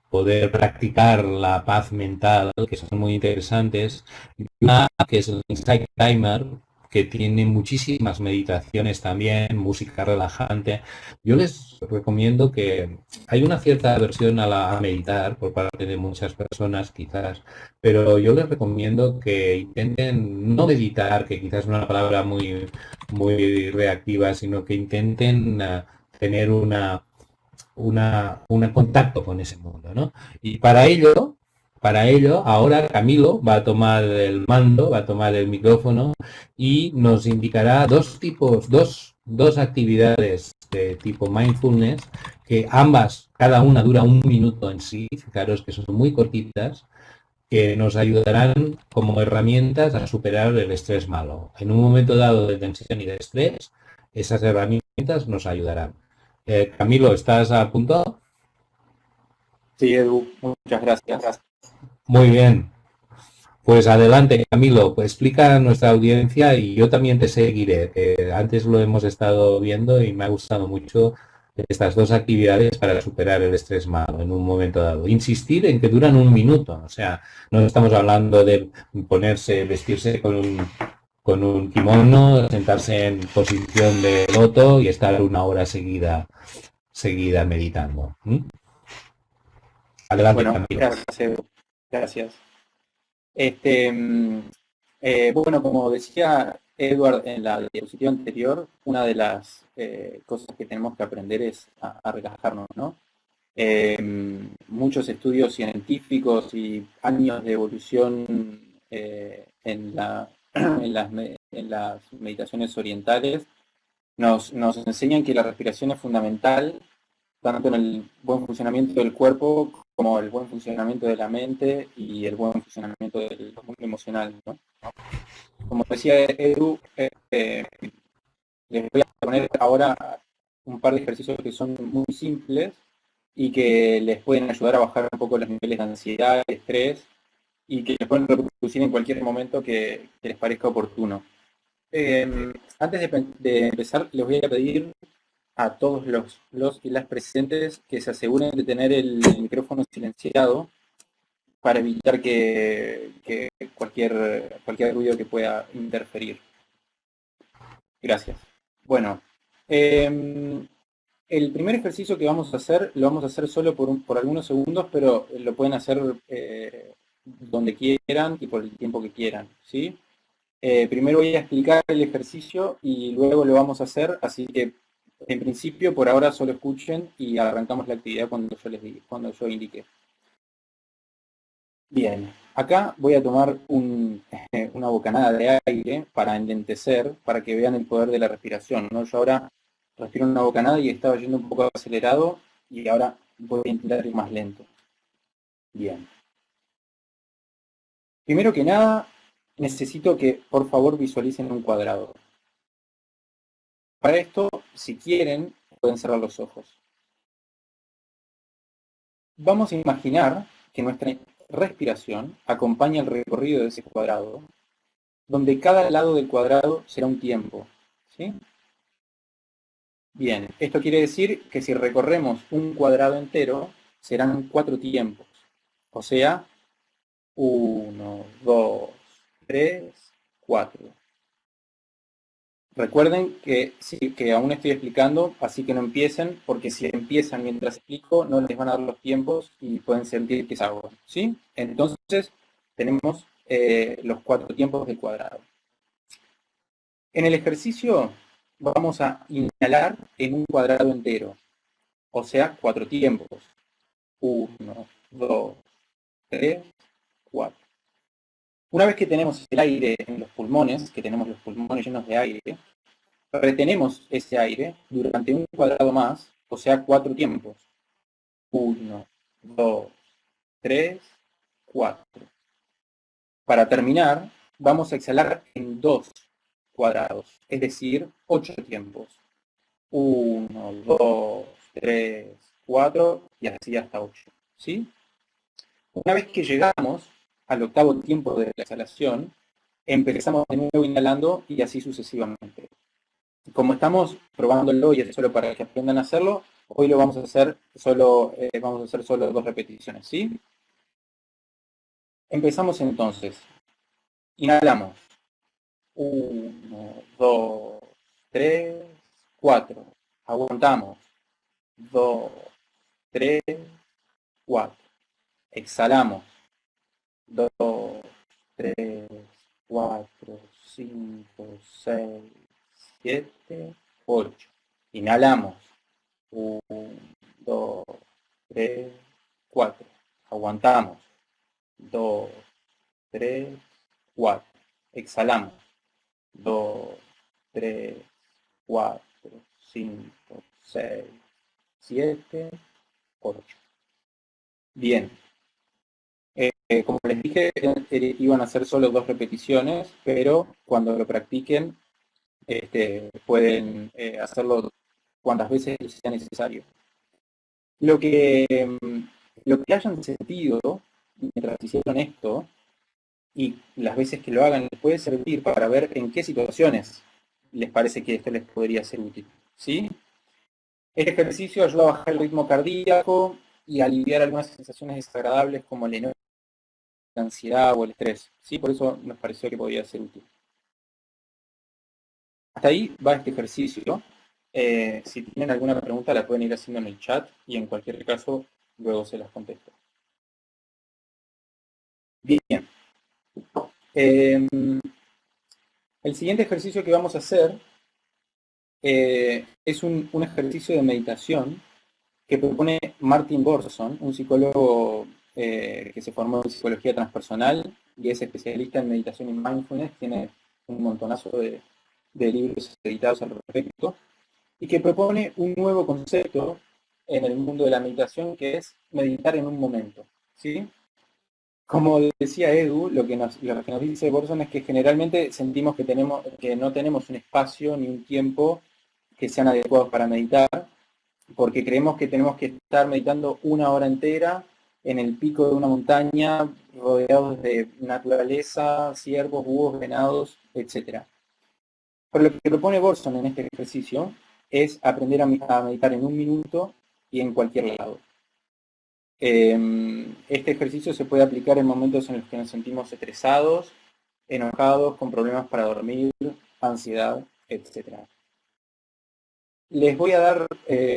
A: poder practicar la paz mental, que son muy interesantes. Y una que es el Insight Timer, que tiene muchísimas meditaciones también, música relajante. Yo les recomiendo que hay una cierta aversión a meditar por parte de muchas personas, quizás, pero yo les recomiendo que intenten no meditar, que quizás es una palabra muy reactiva, sino que intenten tener un contacto con ese mundo, ¿no? Y para ello, ahora Camilo va a tomar el mando, va a tomar el micrófono y nos indicará dos actividades de tipo mindfulness, que ambas, cada una dura un minuto en sí, fijaros que son muy cortitas, que nos ayudarán como herramientas a superar el estrés malo. En un momento dado de tensión y de estrés, esas herramientas nos ayudarán. Camilo, ¿estás a punto?
B: Sí, Edu, muchas gracias.
A: Muy bien. Pues adelante, Camilo, pues explica a nuestra audiencia y yo también te seguiré, que antes lo hemos estado viendo y me ha gustado mucho estas dos actividades para superar el estrés malo en un momento dado. Insistir en que duran un minuto, o sea, no estamos hablando de vestirse con un kimono, sentarse en posición de loto y estar una hora seguida meditando. ¿Mm? Adelante,
B: Bueno,
A: Camilo.
B: gracias, Edu. Gracias. Bueno, como decía Edward en la diapositiva anterior, una de las cosas que tenemos que aprender es a relajarnos, ¿no? Muchos estudios científicos y años de evolución en las meditaciones orientales nos enseñan que la respiración es fundamental tanto en el buen funcionamiento del cuerpo como el buen funcionamiento de la mente y el buen funcionamiento del mundo emocional, ¿no? Como decía Edu, les voy a poner ahora un par de ejercicios que son muy simples y que les pueden ayudar a bajar un poco los niveles de ansiedad, de estrés y que les pueden reproducir en cualquier momento que les parezca oportuno. Antes de empezar, les voy a pedir a todos los y las presentes que se aseguren de tener el micrófono silenciado para evitar que cualquier ruido que pueda interferir. Gracias. Bueno, El primer ejercicio que vamos a hacer, lo vamos a hacer solo por algunos segundos, pero lo pueden hacer donde quieran y por el tiempo que quieran, ¿sí? Primero voy a explicar el ejercicio y luego lo vamos a hacer, así que en principio por ahora solo escuchen y arrancamos la actividad cuando yo indique. Bien, acá voy a tomar una bocanada de aire para enlentecer, para que vean el poder de la respiración, ¿no? Yo ahora respiro una bocanada y estaba yendo un poco acelerado y ahora voy a intentar ir más lento. Bien. Primero que nada, necesito que por favor visualicen un cuadrado. Para esto, si quieren, pueden cerrar los ojos. Vamos a imaginar que nuestra respiración acompaña el recorrido de ese cuadrado, donde cada lado del cuadrado será un tiempo, ¿sí? Bien, esto quiere decir que si recorremos un cuadrado entero, serán 4 tiempos. O sea, 1, 2, 3, 4. Recuerden que, sí, que aún estoy explicando, así que no empiecen, porque si empiezan mientras explico, no les van a dar los tiempos y pueden sentir que es agua, ¿sí? Entonces, tenemos los 4 tiempos del cuadrado. En el ejercicio vamos a inhalar en un cuadrado entero, o sea, 4 tiempos. 1, 2, 3, 4. Una vez que tenemos el aire en los pulmones, que tenemos los pulmones llenos de aire, retenemos ese aire durante un cuadrado más, o sea, 4 tiempos. 1, 2, 3, 4. Para terminar, vamos a exhalar en 2 cuadrados, es decir, 8 tiempos. 1, 2, 3, 4 y así hasta 8. ¿Sí? Una vez que llegamos al octavo tiempo de la exhalación, empezamos de nuevo inhalando y así sucesivamente. Como estamos probándolo y es solo para que aprendan a hacerlo, hoy lo vamos a hacer solo 2 repeticiones, ¿sí? Empezamos entonces. Inhalamos. 1, 2, 3, 4. Aguantamos. 2, 3, 4. Exhalamos. 2, 3, 4, 5, 6, 7, 8. Inhalamos. 1, 2, 3, 4. Aguantamos. 2, 3, 4. Exhalamos. 2, 3, 4, 5, 6, 7, 8. Bien. Como les dije, iban a ser solo 2 repeticiones, pero cuando lo practiquen, pueden hacerlo cuantas veces sea necesario. Lo que hayan sentido mientras hicieron esto, y las veces que lo hagan, les puede servir para ver en qué situaciones les parece que esto les podría ser útil, ¿sí? Este ejercicio ayuda a bajar el ritmo cardíaco y a aliviar algunas sensaciones desagradables como el enojo, la ansiedad o el estrés, ¿sí? Por eso nos pareció que podía ser útil. Hasta ahí va este ejercicio. Si tienen alguna pregunta la pueden ir haciendo en el chat y en cualquier caso luego se las contesto. Bien. El siguiente ejercicio que vamos a hacer es un ejercicio de meditación que propone Martin Borson, un psicólogo que se formó en psicología transpersonal y es especialista en meditación y mindfulness, tiene un montonazo de libros editados al respecto, y que propone un nuevo concepto en el mundo de la meditación que es meditar en un momento, ¿sí? Como decía Edu, lo que nos dice Borson es que generalmente sentimos que no tenemos un espacio ni un tiempo que sean adecuados para meditar, porque creemos que tenemos que estar meditando 1 hora entera en el pico de una montaña, rodeados de naturaleza, ciervos, búhos, venados, etc. Pero lo que propone Borson en este ejercicio es aprender a meditar en 1 minuto y en cualquier lado. Este ejercicio se puede aplicar en momentos en los que nos sentimos estresados, enojados, con problemas para dormir, ansiedad, etc. les voy a dar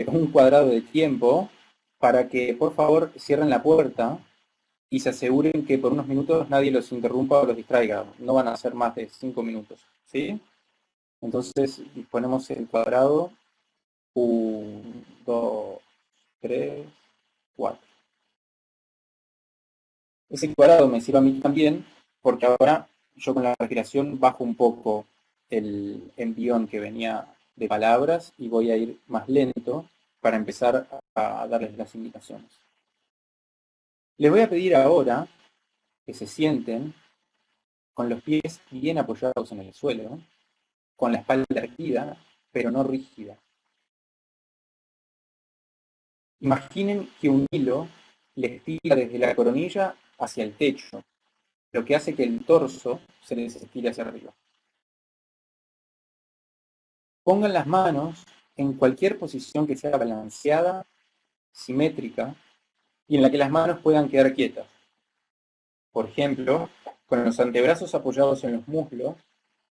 B: un cuadrado de tiempo para que por favor cierren la puerta y se aseguren que por unos minutos nadie los interrumpa o los distraiga. No van a ser más de 5 minutos, ¿sí? Entonces ponemos el cuadrado 1, 2, 3, 4. Ese cuadrado me sirve a mí también porque ahora yo con la respiración bajo un poco el envión que venía de palabras y voy a ir más lento para empezar a darles las indicaciones. Les voy a pedir ahora que se sienten con los pies bien apoyados en el suelo, con la espalda erguida, pero no rígida. Imaginen que un hilo les tira desde la coronilla hacia el techo, lo que hace que el torso se les estire hacia arriba. Pongan las manos en cualquier posición que sea balanceada, simétrica, y en la que las manos puedan quedar quietas. Por ejemplo, con los antebrazos apoyados en los muslos,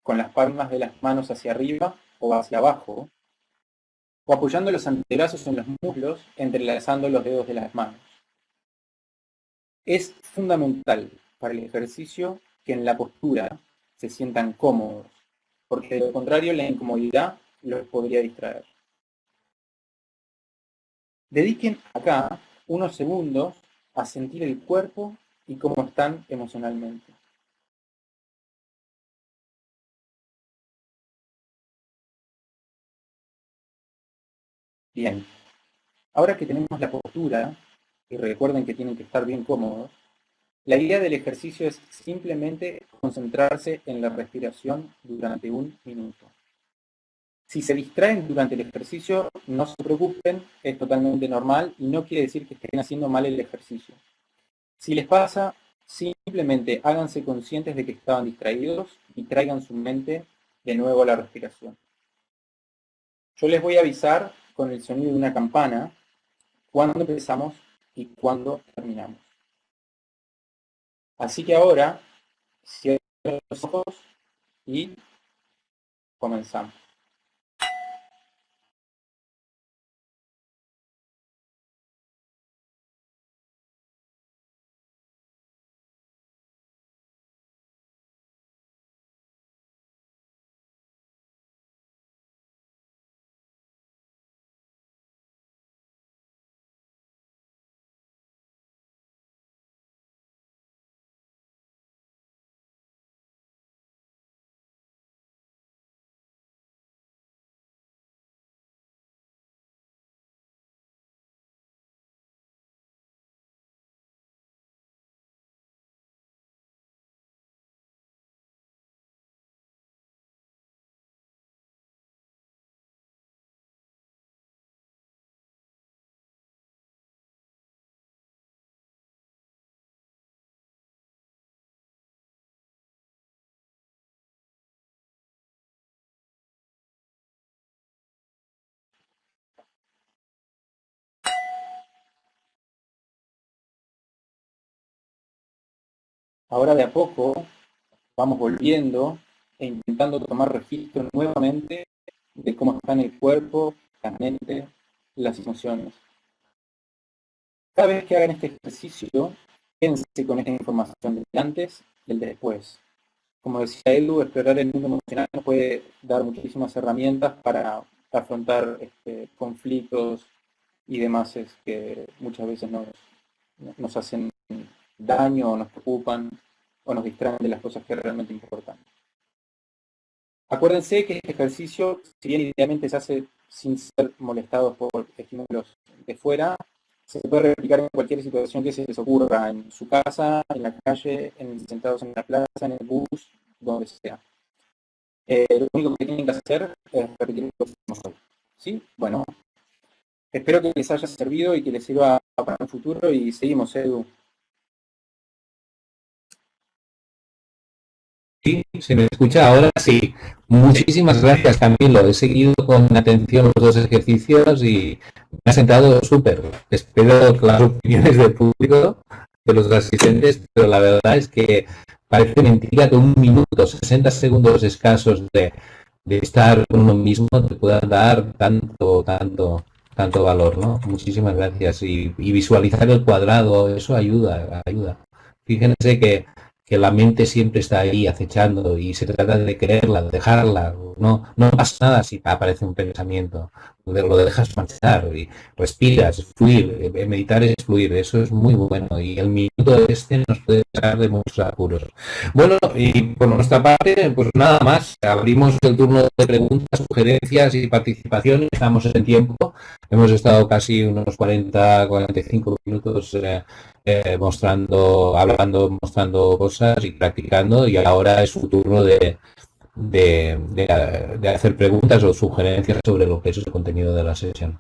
B: con las palmas de las manos hacia arriba o hacia abajo, o apoyando los antebrazos en los muslos, entrelazando los dedos de las manos. Es fundamental para el ejercicio que en la postura se sientan cómodos, porque de lo contrario la incomodidad los podría distraer. Dediquen acá unos segundos a sentir el cuerpo y cómo están emocionalmente. Bien, ahora que tenemos la postura, y recuerden que tienen que estar bien cómodos, la idea del ejercicio es simplemente concentrarse en la respiración durante 1 minuto. Si se distraen durante el ejercicio, no se preocupen, es totalmente normal y no quiere decir que estén haciendo mal el ejercicio. Si les pasa, simplemente háganse conscientes de que estaban distraídos y traigan su mente de nuevo a la respiración. Yo les voy a avisar con el sonido de una campana cuándo empezamos y cuándo terminamos. Así que ahora, cierren los ojos y comenzamos. Ahora de a poco vamos volviendo e intentando tomar registro nuevamente de cómo está en el cuerpo, la mente, las emociones. Cada vez que hagan este ejercicio, quédense con esta información del antes y el después. Como decía Edu, explorar el mundo emocional nos puede dar muchísimas herramientas para afrontar conflictos y demás que muchas veces nos hacen daño o nos preocupan o nos distraen de las cosas que realmente importan. Acuérdense que este ejercicio, si bien idealmente se hace sin ser molestados por estímulos de fuera, se puede replicar en cualquier situación que se les ocurra, en su casa, en la calle, sentados en la plaza, en el bus, donde sea. Lo único que tienen que hacer es repetir lo que hacemos hoy. ¿Sí? Bueno, espero que les haya servido y que les sirva para el futuro y seguimos, Edu.
A: Sí, se me escucha ahora, sí. Muchísimas gracias, Camilo. He seguido con atención los 2 ejercicios y me ha sentado súper. Espero las opiniones del público, de los asistentes, pero la verdad es que parece mentira que 1 minuto, 60 segundos escasos de estar con uno mismo te pueda dar tanto valor, ¿no? Muchísimas gracias. Y visualizar el cuadrado, eso ayuda. Fíjense que la mente siempre está ahí acechando y se trata de quererla, de dejarla. No pasa nada si aparece un pensamiento. Lo dejas marchar y respiras, fluir. Meditar es fluir, eso es muy bueno. Y el minuto este nos puede sacar de muchos apuros. Bueno, y por nuestra parte, pues nada más. Abrimos el turno de preguntas, sugerencias y participación. Estamos en tiempo. Hemos estado casi unos 45 minutos mostrando cosas y practicando, y ahora es su turno de hacer preguntas o sugerencias sobre lo que es el contenido de la sesión.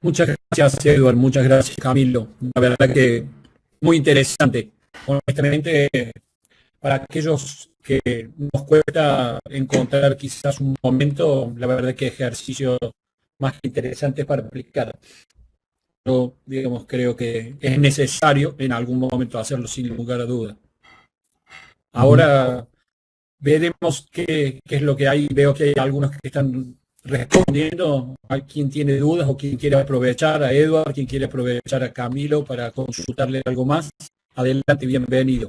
C: Muchas gracias, Edward. Muchas gracias, Camilo. La verdad que muy interesante. Honestamente, para aquellos que nos cuesta encontrar quizás un momento, la verdad que ejercicio más que interesante para aplicar. Yo, digamos, creo que es necesario en algún momento hacerlo sin lugar a duda. Ahora veremos qué es lo que hay. Veo que hay algunos que están respondiendo. Hay quien tiene dudas o quien quiere aprovechar a Edward, quien quiere aprovechar a Camilo para consultarle algo más. Adelante, bienvenido.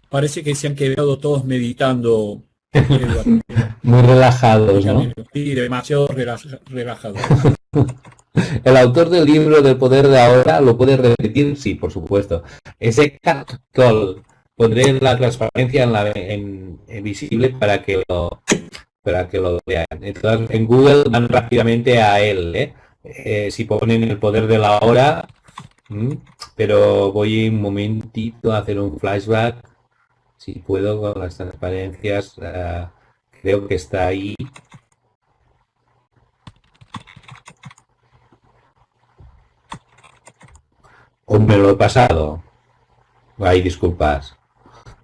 C: Parece que se han quedado todos meditando, Edward.
A: Muy relajados, ¿no?
C: Sí, demasiado relajados.
A: El autor del libro del poder de ahora lo puede repetir, sí, por supuesto. Es Eckhart Tolle. Pondré la transparencia en visible para que lo vean. Entonces, en Google van rápidamente a él, ¿eh? Si ponen el poder de la hora, pero voy un momentito a hacer un flashback, si puedo, con las transparencias. Creo que está ahí. ¿O me lo he pasado? Ay, disculpas.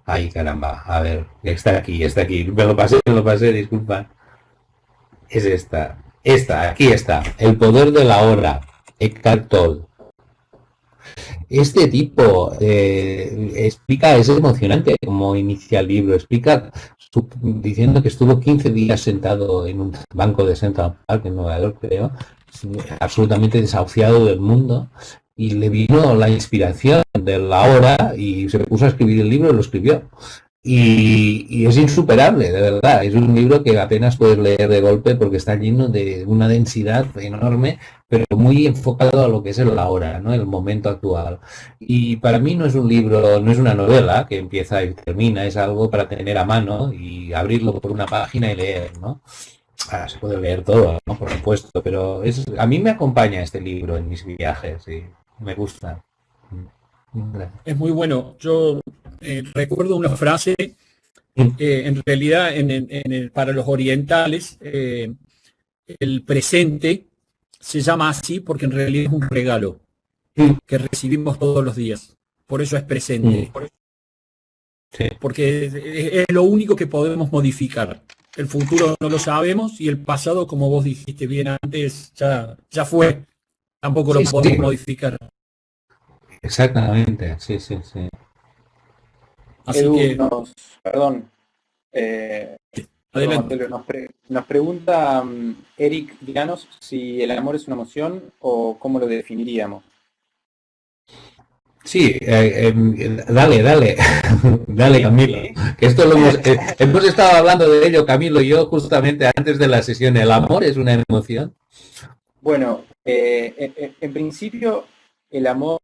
A: Ay, caramba. A ver, está aquí. Me lo pasé, disculpa. Es esta. Aquí está. El poder de la hora. Eckhart Tolle. Este tipo explica, es emocionante como inicia el libro, explica diciendo que estuvo 15 días sentado en un banco de Central Park en Nueva York, creo, absolutamente desahuciado del mundo, y le vino la inspiración de la hora y se puso a escribir el libro y lo escribió. Y es insuperable, de verdad. Es un libro que apenas puedes leer de golpe porque está lleno de una densidad enorme, pero muy enfocado a lo que es el ahora, ¿no? El momento actual. Y para mí no es un libro, no es una novela que empieza y termina, es algo para tener a mano y abrirlo por una página y leer, ¿no? Se puede leer todo, ¿no? Por supuesto, pero a mí me acompaña este libro en mis viajes y me gusta. Gracias.
C: Es muy bueno. Yo recuerdo una frase, en realidad para los orientales, el presente se llama así porque en realidad es un regalo que recibimos todos los días. Por eso es presente.
A: Sí.
C: Porque es lo único que podemos modificar. El futuro no lo sabemos y el pasado, como vos dijiste bien antes, ya fue. Tampoco lo podemos modificar.
A: Exactamente, sí.
C: Así
B: Edu,
C: que,
B: perdón,
C: adelante.
B: nos pregunta Eric Llanos si el amor es una emoción o cómo lo definiríamos.
A: Sí, dale, dale, Camilo. Que esto lo hemos estado hablando de ello, Camilo y yo, justamente antes de la sesión. ¿El amor es una emoción?
B: Bueno, en principio, el amor,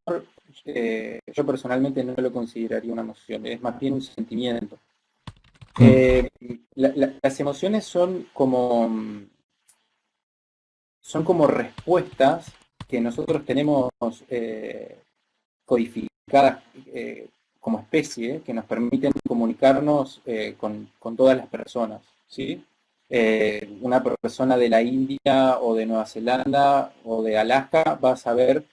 B: yo personalmente no lo consideraría una emoción, es más bien un sentimiento. Las emociones son como respuestas que nosotros tenemos codificadas como especie, que nos permiten comunicarnos con todas las personas, ¿sí? Una persona de la India o de Nueva Zelanda o de Alaska va a saber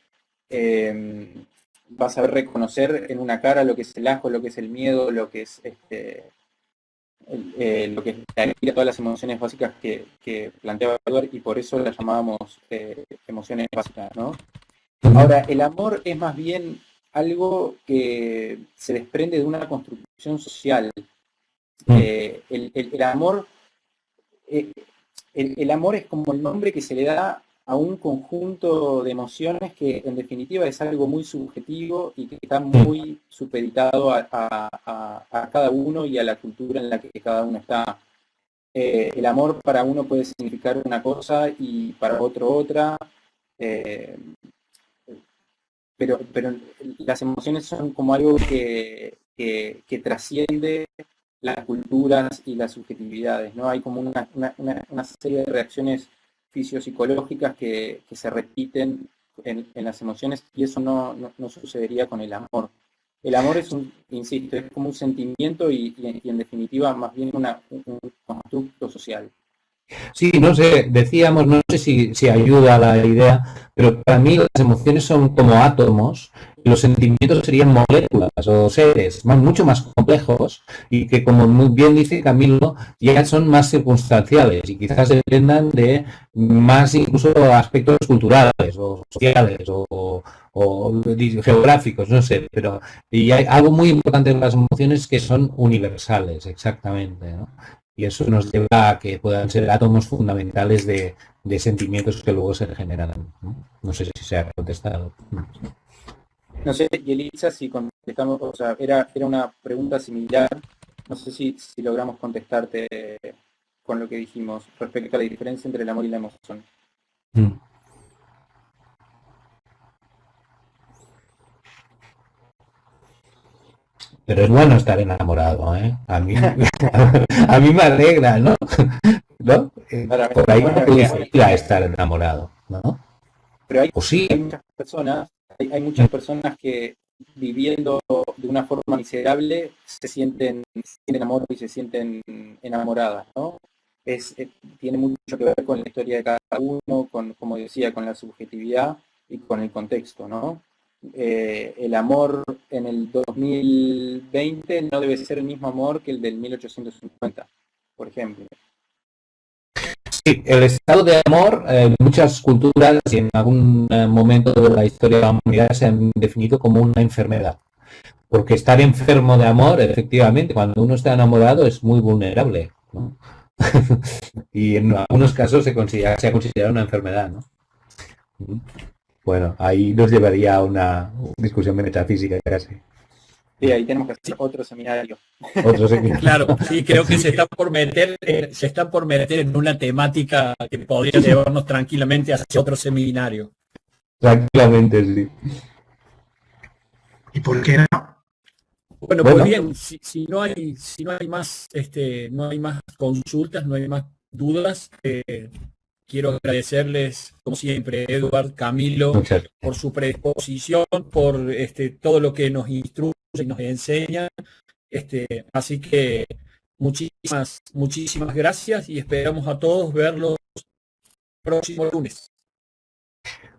B: reconocer en una cara lo que es el asco, lo que es el miedo, lo que es lo que es la ira, todas las emociones básicas que planteaba Edward, y por eso las llamábamos emociones básicas, ¿no? Ahora, el amor es más bien algo que se desprende de una construcción social. El amor el amor es como el nombre que se le da a un conjunto de emociones que en definitiva es algo muy subjetivo y que está muy supeditado a cada uno y a la cultura en la que cada uno está. El amor para uno puede significar una cosa y para otro otra, pero las emociones son como algo que trasciende las culturas y las subjetividades, ¿no? Hay como una serie de reacciones fisiopsicológicas que se repiten en las emociones, y eso no sucedería con el amor. El amor es insisto, es como un sentimiento y en definitiva más bien un constructo social.
A: Sí, no sé, decíamos, no sé si ayuda a la idea, pero para mí las emociones son como átomos, y los sentimientos serían moléculas o seres mucho más complejos y que, como muy bien dice Camilo, ya son más circunstanciales y quizás dependan de más incluso aspectos culturales o sociales o geográficos, no sé, pero y hay algo muy importante en las emociones que son universales, exactamente, ¿no? Y eso nos lleva a que puedan ser átomos fundamentales de sentimientos que luego se generan. No sé si se ha contestado.
B: No sé, y Elisa, si contestamos, o sea, era una pregunta similar, no sé si logramos contestarte con lo que dijimos respecto a la diferencia entre el amor y la emoción.
A: Pero es bueno estar enamorado, ¿eh? A mí me alegra, ¿no? ¿No? Por ahí no podría estar enamorado, ¿no?
B: Pero hay,
A: o sí.
B: hay muchas personas, hay muchas personas que viviendo de una forma miserable sienten amor y se sienten enamoradas, ¿no? Tiene mucho que ver con la historia de cada uno, con, como decía, con la subjetividad y con el contexto, ¿no? El amor en el 2020 no debe ser el mismo amor que el del 1850, por ejemplo.
A: Sí, el estado de amor en muchas culturas y en algún momento de la historia de la humanidad se han definido como una enfermedad. Porque estar enfermo de amor, efectivamente, cuando uno está enamorado es muy vulnerable, ¿no? Y en algunos casos se ha considerado una enfermedad, ¿no? Bueno, ahí nos llevaría a una discusión metafísica casi.
B: Sí, ahí tenemos que hacer otro seminario.
C: Claro, sí, creo que se están por meter en una temática que podría llevarnos tranquilamente hacia otro seminario.
A: Tranquilamente, sí.
D: ¿Y por qué no?
C: Bueno, pues bien, si no hay más, no hay más consultas, no hay más dudas, quiero agradecerles, como siempre, Edward, Camilo, por su predisposición, por todo lo que nos instruye y nos enseña. Así que muchísimas gracias y esperamos a todos verlos próximo lunes.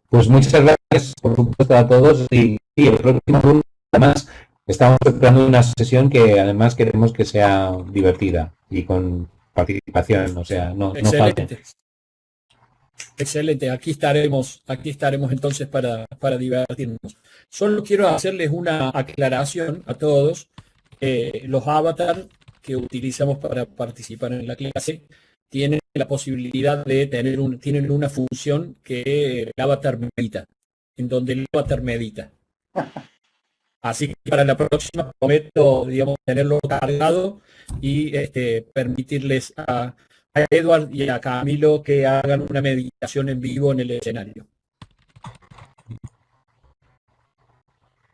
A: Pues muchas gracias, por supuesto, a todos. Y el próximo lunes, además, estamos preparando una sesión que además queremos que sea divertida y con participación, o sea, no falte.
C: Excelente, aquí estaremos entonces para divertirnos. Solo quiero hacerles una aclaración a todos. Los avatars que utilizamos para participar en la clase tienen la posibilidad de tienen una función que el avatar medita, en donde el avatar medita. Así que para la próxima prometo, digamos, tenerlo cargado y permitirles a Edward y a Camilo que hagan una meditación en vivo en el escenario.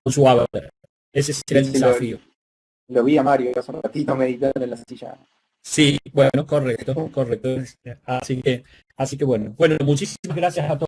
C: Con su avatar. Ese será el desafío.
B: Lo vi a Mario hace un ratito meditando en la silla.
C: Sí, bueno, correcto. Así que bueno, muchísimas gracias a todos.